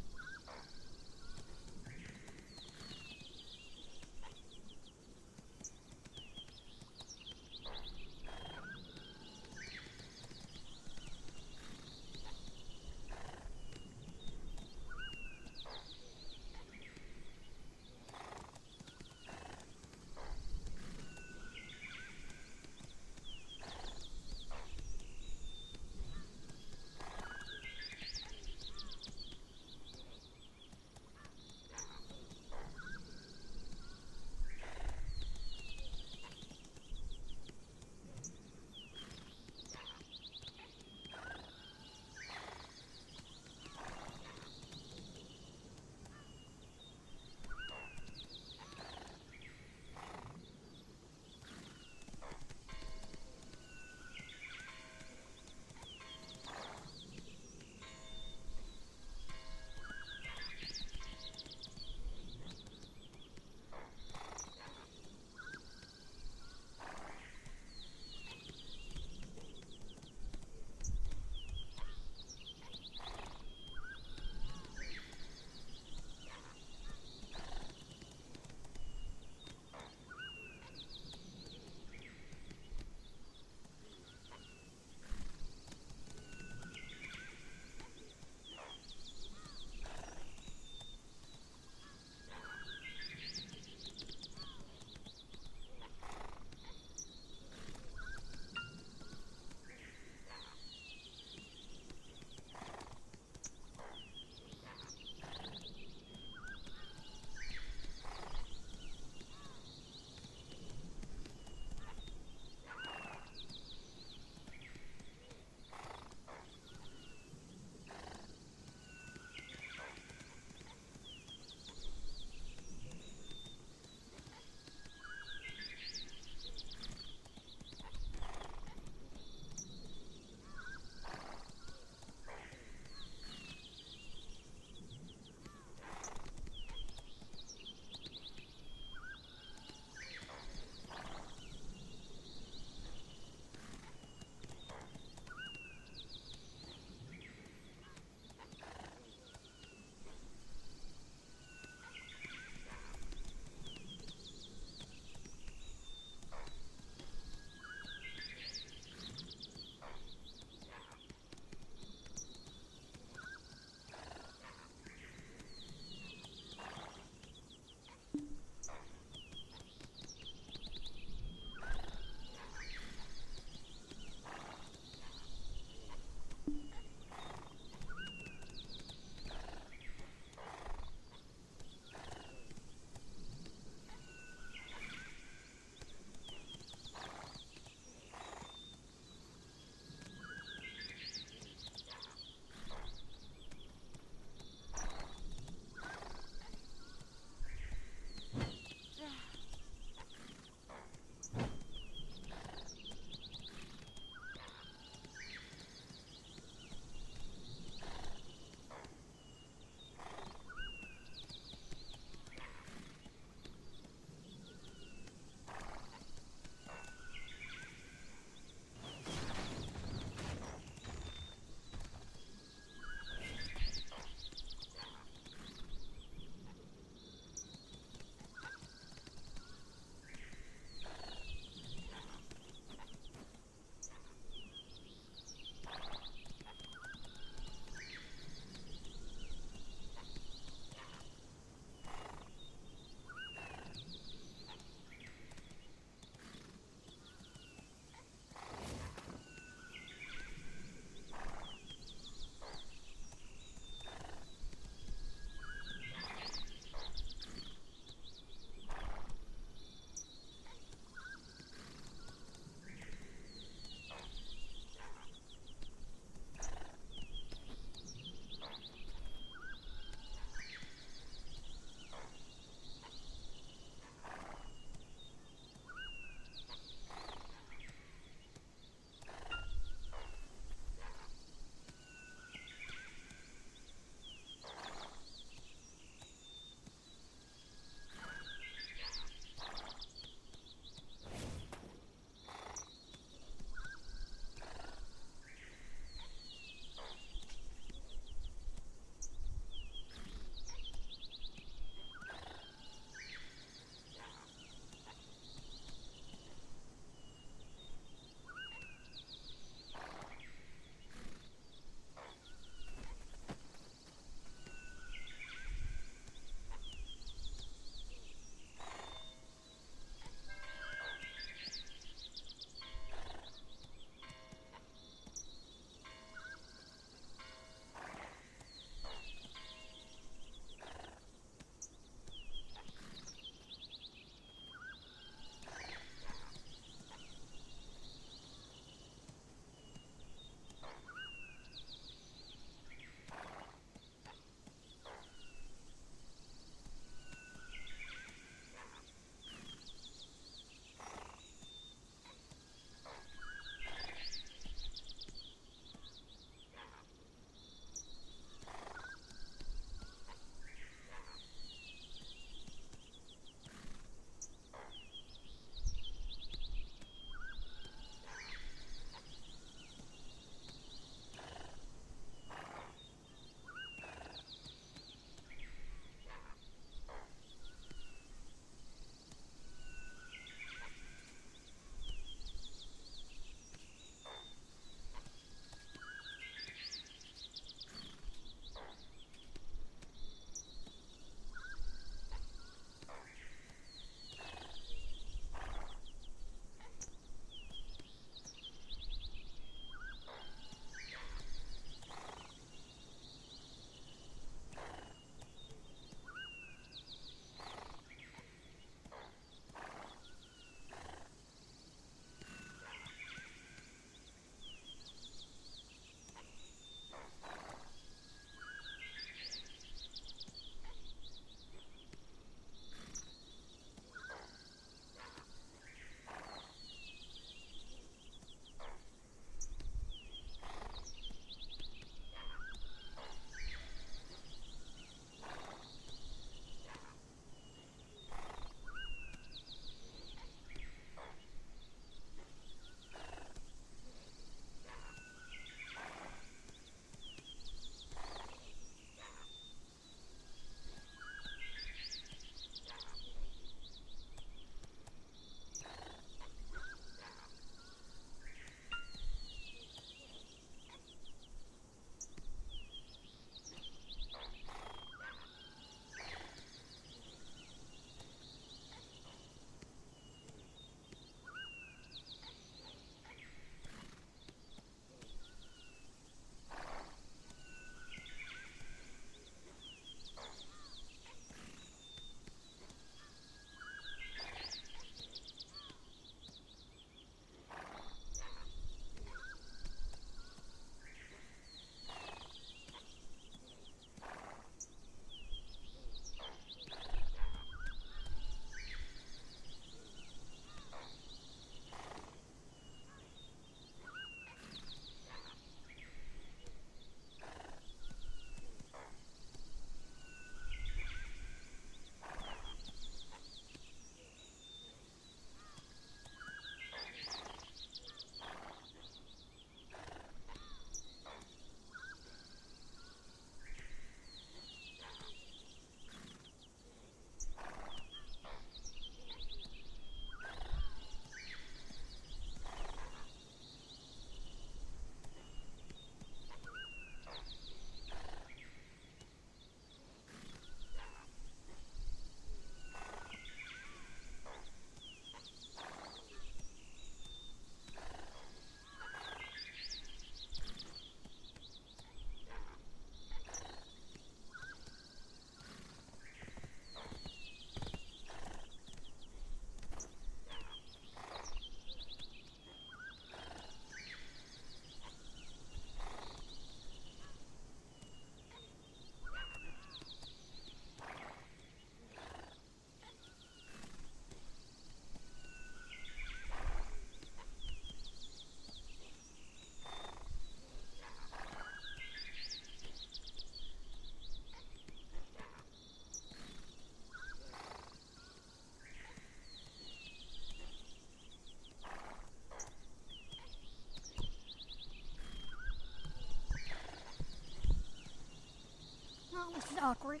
is awkward.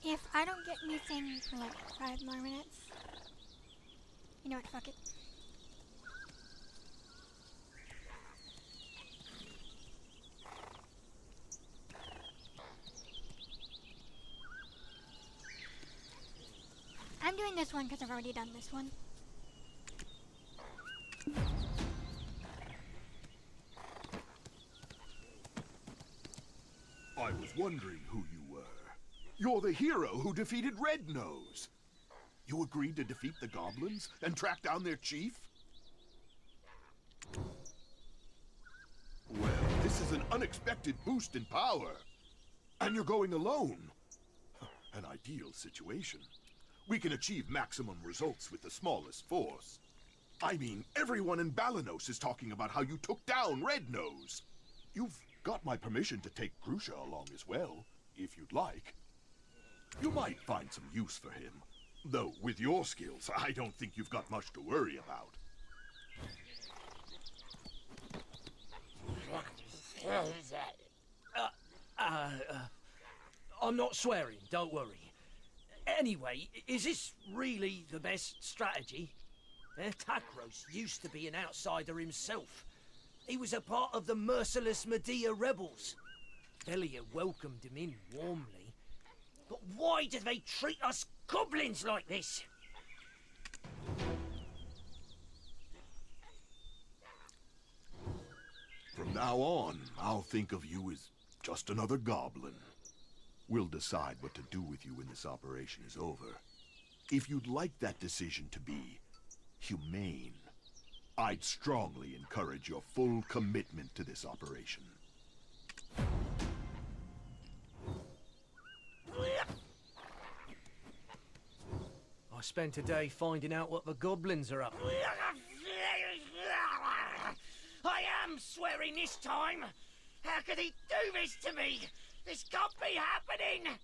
If I don't get anything for like 5 more minutes, you know what, fuck it. I'm doing this one because I've already done this one. I was wondering who you were. You're the hero who defeated Red Nose. You agreed to defeat the goblins and track down their chief? Well, this is an unexpected boost in power. And you're going alone. An ideal situation. We can achieve maximum results with the smallest force. I mean, everyone in Balanos is talking about how you took down Red Nose. You've got my permission to take Grusha along as well, if you'd like. You might find some use for him. Though, with your skills, I don't think you've got much to worry about. I'm not swearing, don't worry. Anyway, is this really the best strategy? Takros used to be an outsider himself. He was a part of the merciless Medea rebels. Velia welcomed him in warmly. But why do they treat us goblins like this? From now on, I'll think of you as just another goblin. We'll decide what to do with you when this operation is over. If you'd like that decision to be humane, I'd strongly encourage your full commitment to this operation. I spent a day finding out what the goblins are up to. I am swearing this time! How could he do this to me? This can't be happening!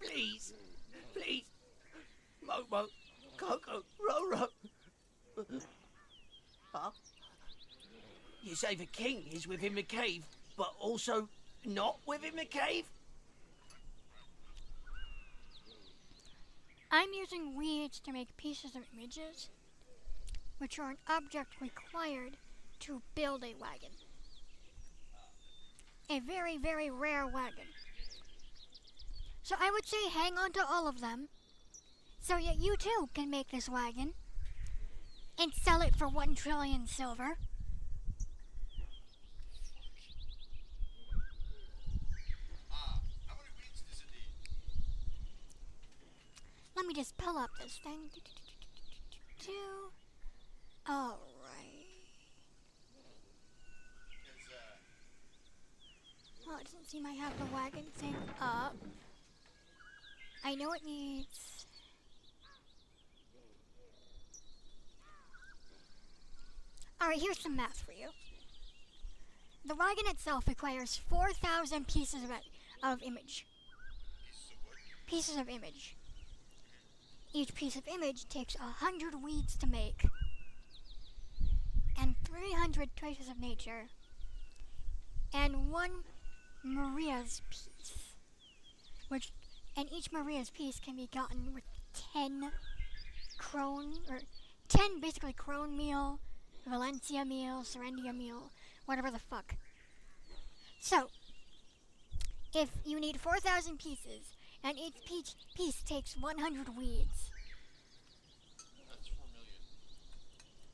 Please, please. Momo, Coco, Roro. Huh? You say the king is within the cave, but also not within the cave? I'm using weeds to make pieces of images, which are an object required to build a wagon. A very, very rare wagon. So I would say hang on to all of them, so that you too can make this wagon, and sell it for 1 trillion silver. Let me just pull up this thing. Alright. Oh, it doesn't seem I have the wagon thing up. I know it needs... Alright, here's some math for you. The wagon itself requires 4,000 pieces of image. Pieces of image. Each piece of image takes 100 weeds to make, and 300 traces of nature, and 1 Maria's piece, and each Maria's piece can be gotten with 10 basically crone meal, Valencia meal, Serendia meal, whatever the fuck. So, if you need 4,000 pieces, and each piece takes 100 weeds. That's 4 million.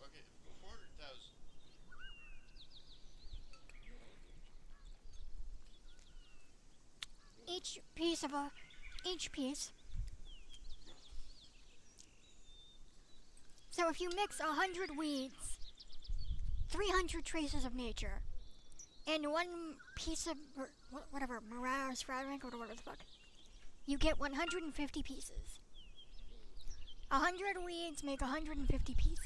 Okay, 400,000. Each piece. So if you mix 100 weeds, 300 traces of nature, and 1 piece of whatever, mirage, fragment, or whatever the fuck, you get 150 pieces. 100 weeds make 150 pieces.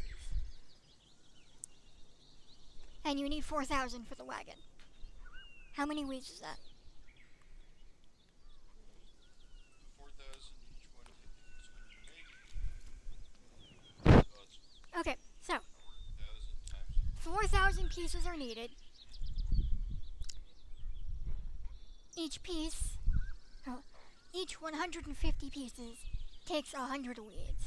And you need 4,000 for the wagon. How many weeds is that? 4,000 each one, 50 to make. Okay, so 4,000 pieces are needed. Each piece, each 150 pieces takes 100 weeds.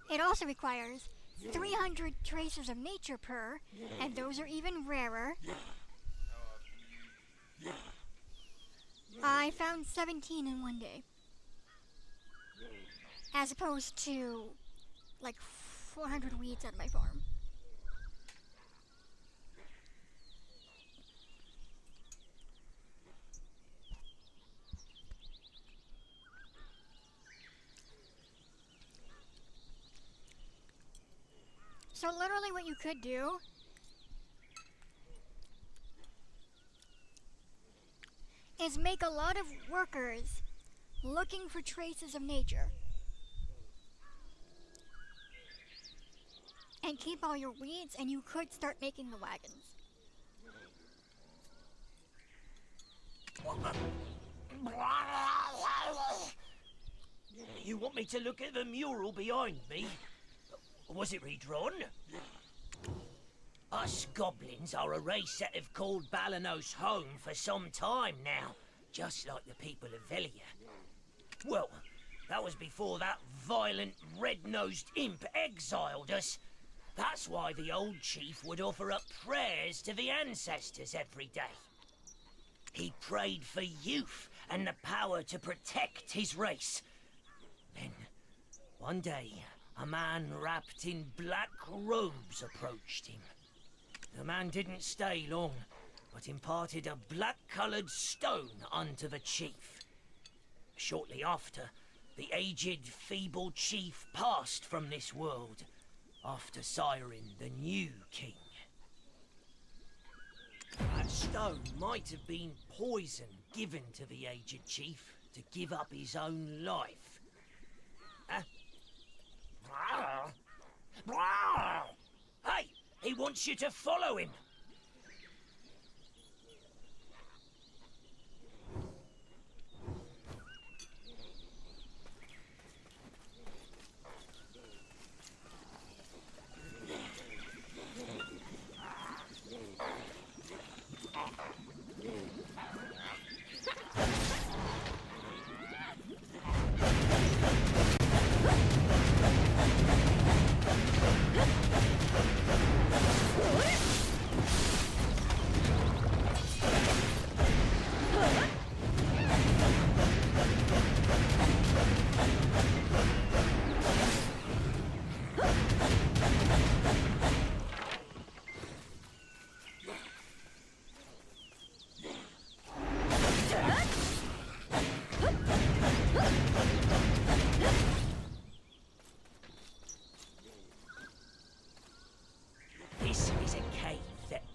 It also requires 300 traces of nature per, and those are even rarer. I found 17 in one day. As opposed to, like, 400 weeds on my farm. So literally what you could do is make a lot of workers looking for traces of nature. And keep all your weeds, and you could start making the wagons. You want me to look at the mural behind me? Was it redrawn? Us goblins are a race that have called Balanos home for some time now, just like the people of Velia. Well, that was before that violent, red-nosed imp exiled us. That's why the old chief would offer up prayers to the ancestors every day. He prayed for youth and the power to protect his race. Then, one day, a man wrapped in black robes approached him. The man didn't stay long, but imparted a black-coloured stone unto the chief. Shortly after, the aged, feeble chief passed from this world, after siring the new king. That stone might have been poison given to the aged chief to give up his own life. Hey, he wants you to follow him.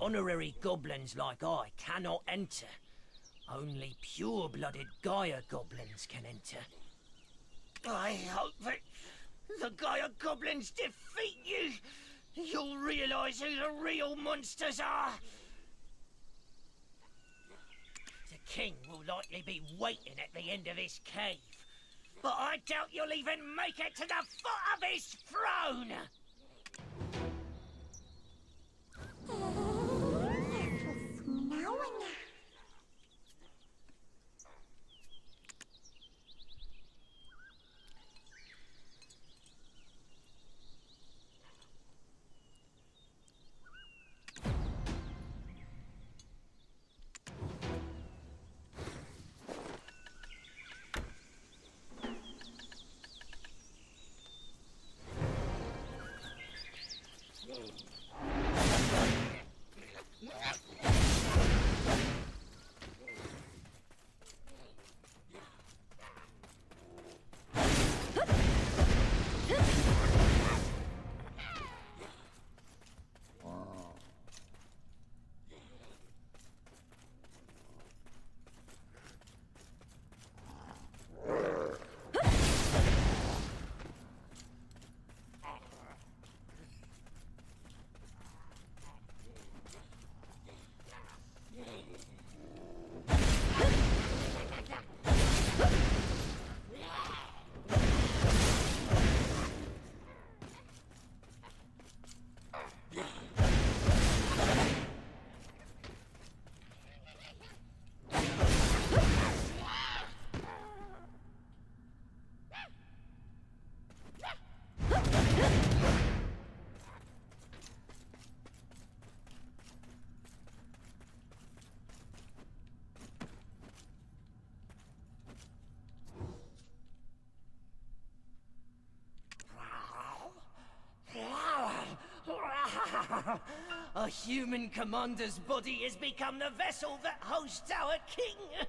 Honorary goblins like I cannot enter. Only pure-blooded Gaia goblins can enter. I hope that the Gaia goblins defeat you. You'll realise who the real monsters are. The king will likely be waiting at the end of this cave. But I doubt you'll even make it to the foot of his throne! A human commander's body has become the vessel that hosts our king.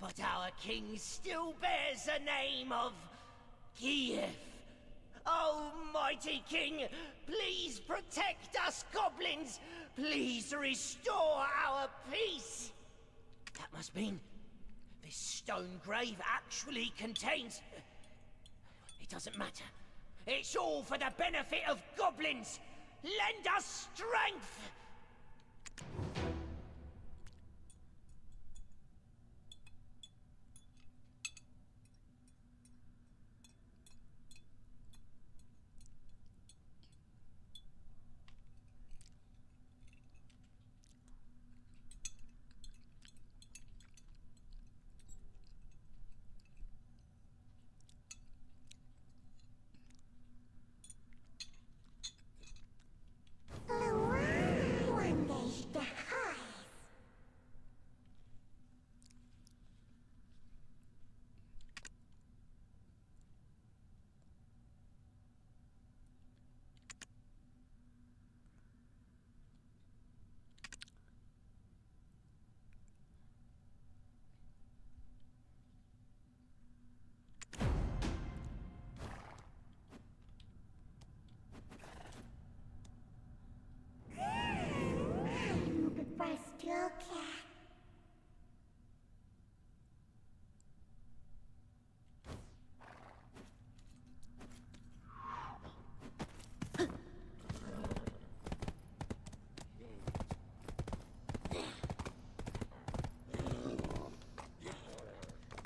But our king still bears the name of Kiev. Oh, mighty king, please protect us goblins. Please restore our peace. That must mean this stone grave actually contains... It doesn't matter. It's all for the benefit of goblins. Lend us strength.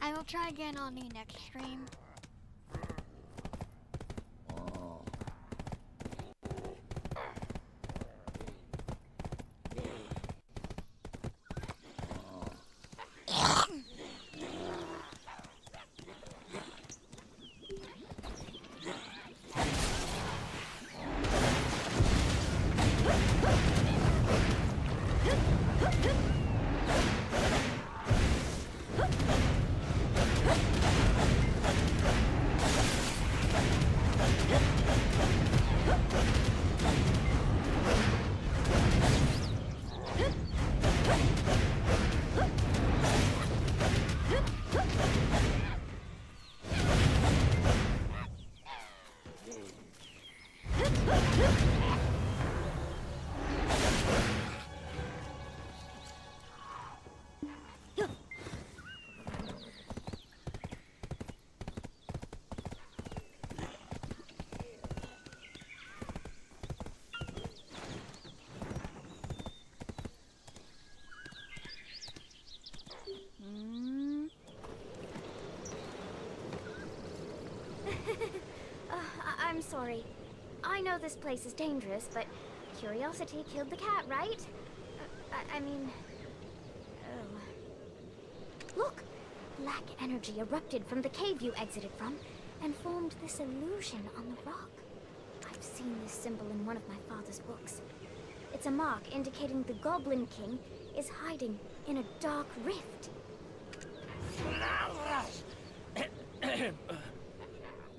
I will try again on the next stream. I'm sorry. I know this place is dangerous, but curiosity killed the cat, right? I mean... Oh. Look! Black energy erupted from the cave you exited from, and formed this illusion on the rock. I've seen this symbol in one of my father's books. It's a mark indicating the Goblin King is hiding in a dark rift.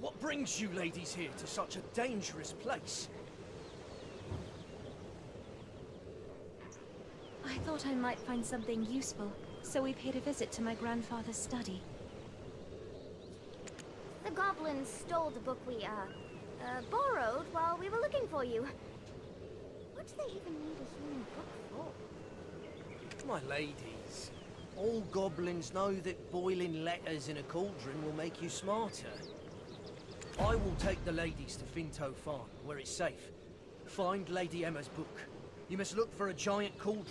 What brings you ladies here to such a dangerous place? I thought I might find something useful, so we paid a visit to my grandfather's study. The goblins stole the book we, borrowed while we were looking for you. What do they even need a human book for? My ladies, all goblins know that boiling letters in a cauldron will make you smarter. I will take the ladies to Finto Farm, where it's safe. Find Lady Emma's book. You must look for a giant cauldron.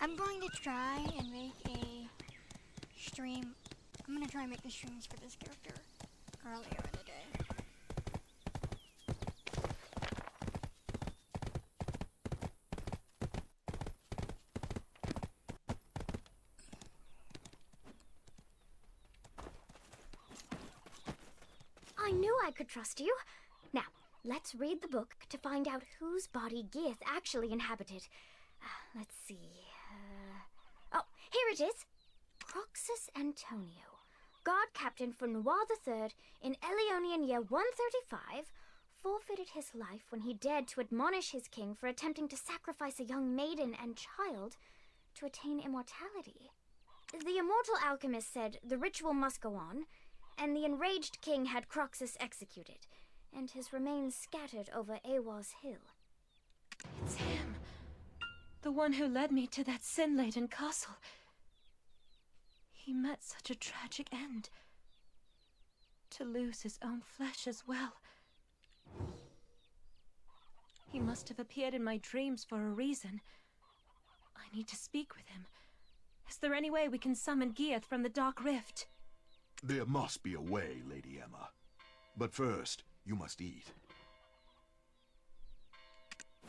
I'm going to try and make a stream. I'm going to try and make the streams for this character earlier in the day. I knew I could trust you. Now, let's read the book to find out whose body Geath actually inhabited. Let's see. Oh, here it is. Croxus Antonio, guard captain for Noir III in Elionian year 135, forfeited his life when he dared to admonish his king for attempting to sacrifice a young maiden and child to attain immortality. The immortal alchemist said the ritual must go on, and the enraged king had Croxus executed, and his remains scattered over Awar's hill. It's him. The one who led me to that sin-laden castle. He met such a tragic end. To lose his own flesh as well. He must have appeared in my dreams for a reason. I need to speak with him. Is there any way we can summon Geath from the Dark Rift? There must be a way, Lady Emma. But first, you must eat.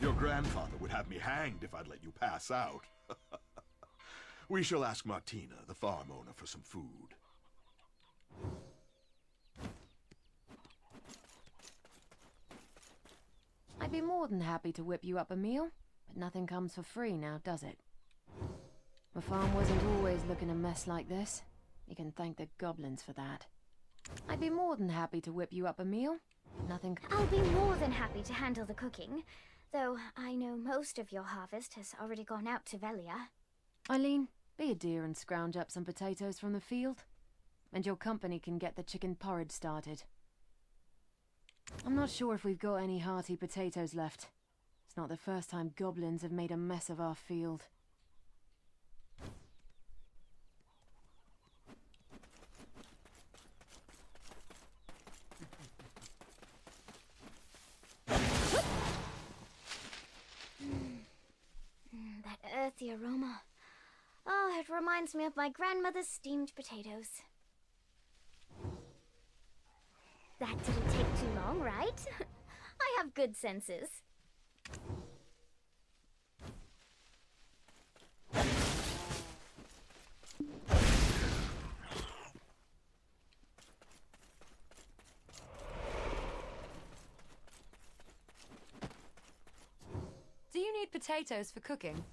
Your grandfather would have me hanged if I'd let you pass out. We shall ask Martina, the farm owner, for some food. I'd be more than happy to whip you up a meal, but nothing comes for free now, does it? The farm wasn't always looking a mess like this. You can thank the goblins for that. I'd be more than happy to whip you up a meal. Nothing. I'll be more than happy to handle the cooking, though I know most of your harvest has already gone out to Velia. Eileen, be a dear and scrounge up some potatoes from the field. And your company can get the chicken porridge started. I'm not sure if we've got any hearty potatoes left. It's not the first time goblins have made a mess of our field. That earthy aroma. Oh, it reminds me of my grandmother's steamed potatoes. That didn't take too long, right? I have good senses. Do you need potatoes for cooking?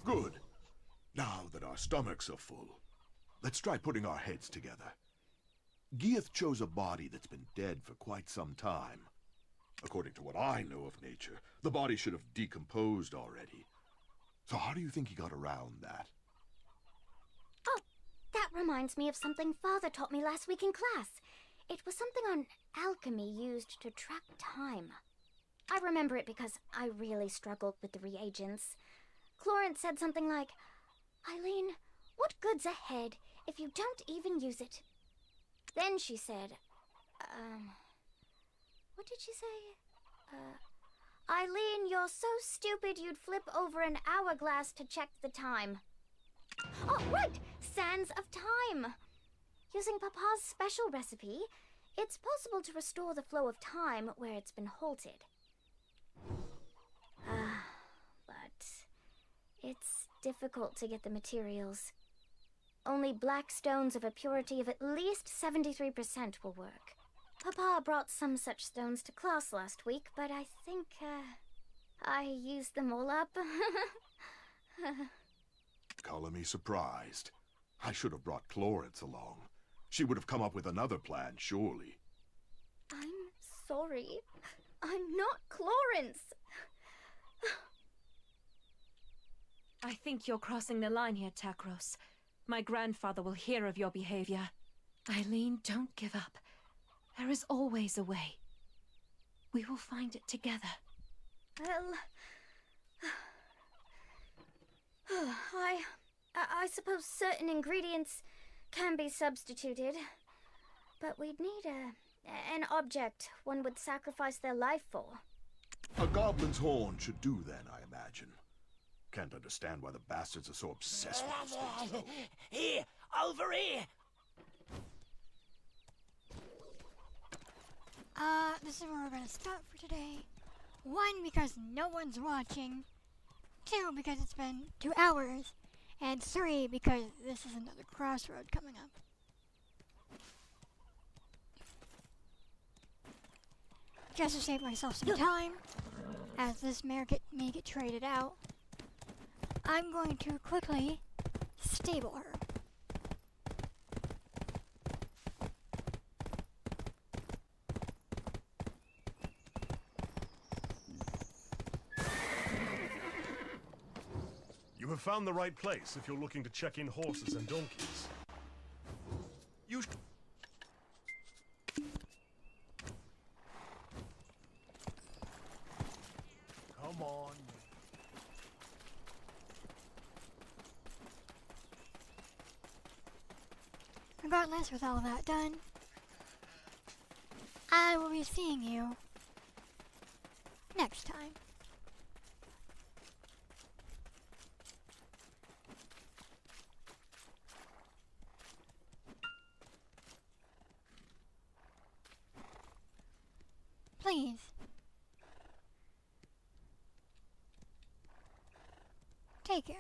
Good. Now that our stomachs are full, let's try putting our heads together. Geath chose a body that's been dead for quite some time. According to what I know of nature, the body should have decomposed already. So how do you think he got around that? Oh, that reminds me of something Father taught me last week in class. It was something on alchemy used to track time. I remember it because I really struggled with the reagents. Clorence said something like, "Eileen, what good's ahead if you don't even use it?" Then she said, what did she say? Eileen, you're so stupid you'd flip over an hourglass to check the time. Oh, right! Sands of Time! Using Papa's special recipe, it's possible to restore the flow of time where it's been halted. But it's difficult to get the materials. Only black stones of a purity of at least 73% will work. Papa brought some such stones to class last week, but I think, I used them all up. Color me surprised. I should have brought Clorence along. She would have come up with another plan, surely. I'm sorry. I'm not Clarence. I think you're crossing the line here, Takros. My grandfather will hear of your behavior. Eileen, don't give up. There is always a way. We will find it together. Well, I suppose certain ingredients can be substituted, but we'd need an object one would sacrifice their life for. A goblin's horn should do then, I imagine. Can't understand why the bastards are so obsessed with these things. Here, over here. This is where we're gonna stop for today. 1, because no one's watching. 2, because it's been 2 hours. And 3, because this is another crossroad coming up. Just to save myself some time, as this mare may get traded out, I'm going to quickly stable her. You have found the right place if you're looking to check in horses and donkeys. You Come on. Regardless, with all that done, I will be seeing you next time. Please. Take care.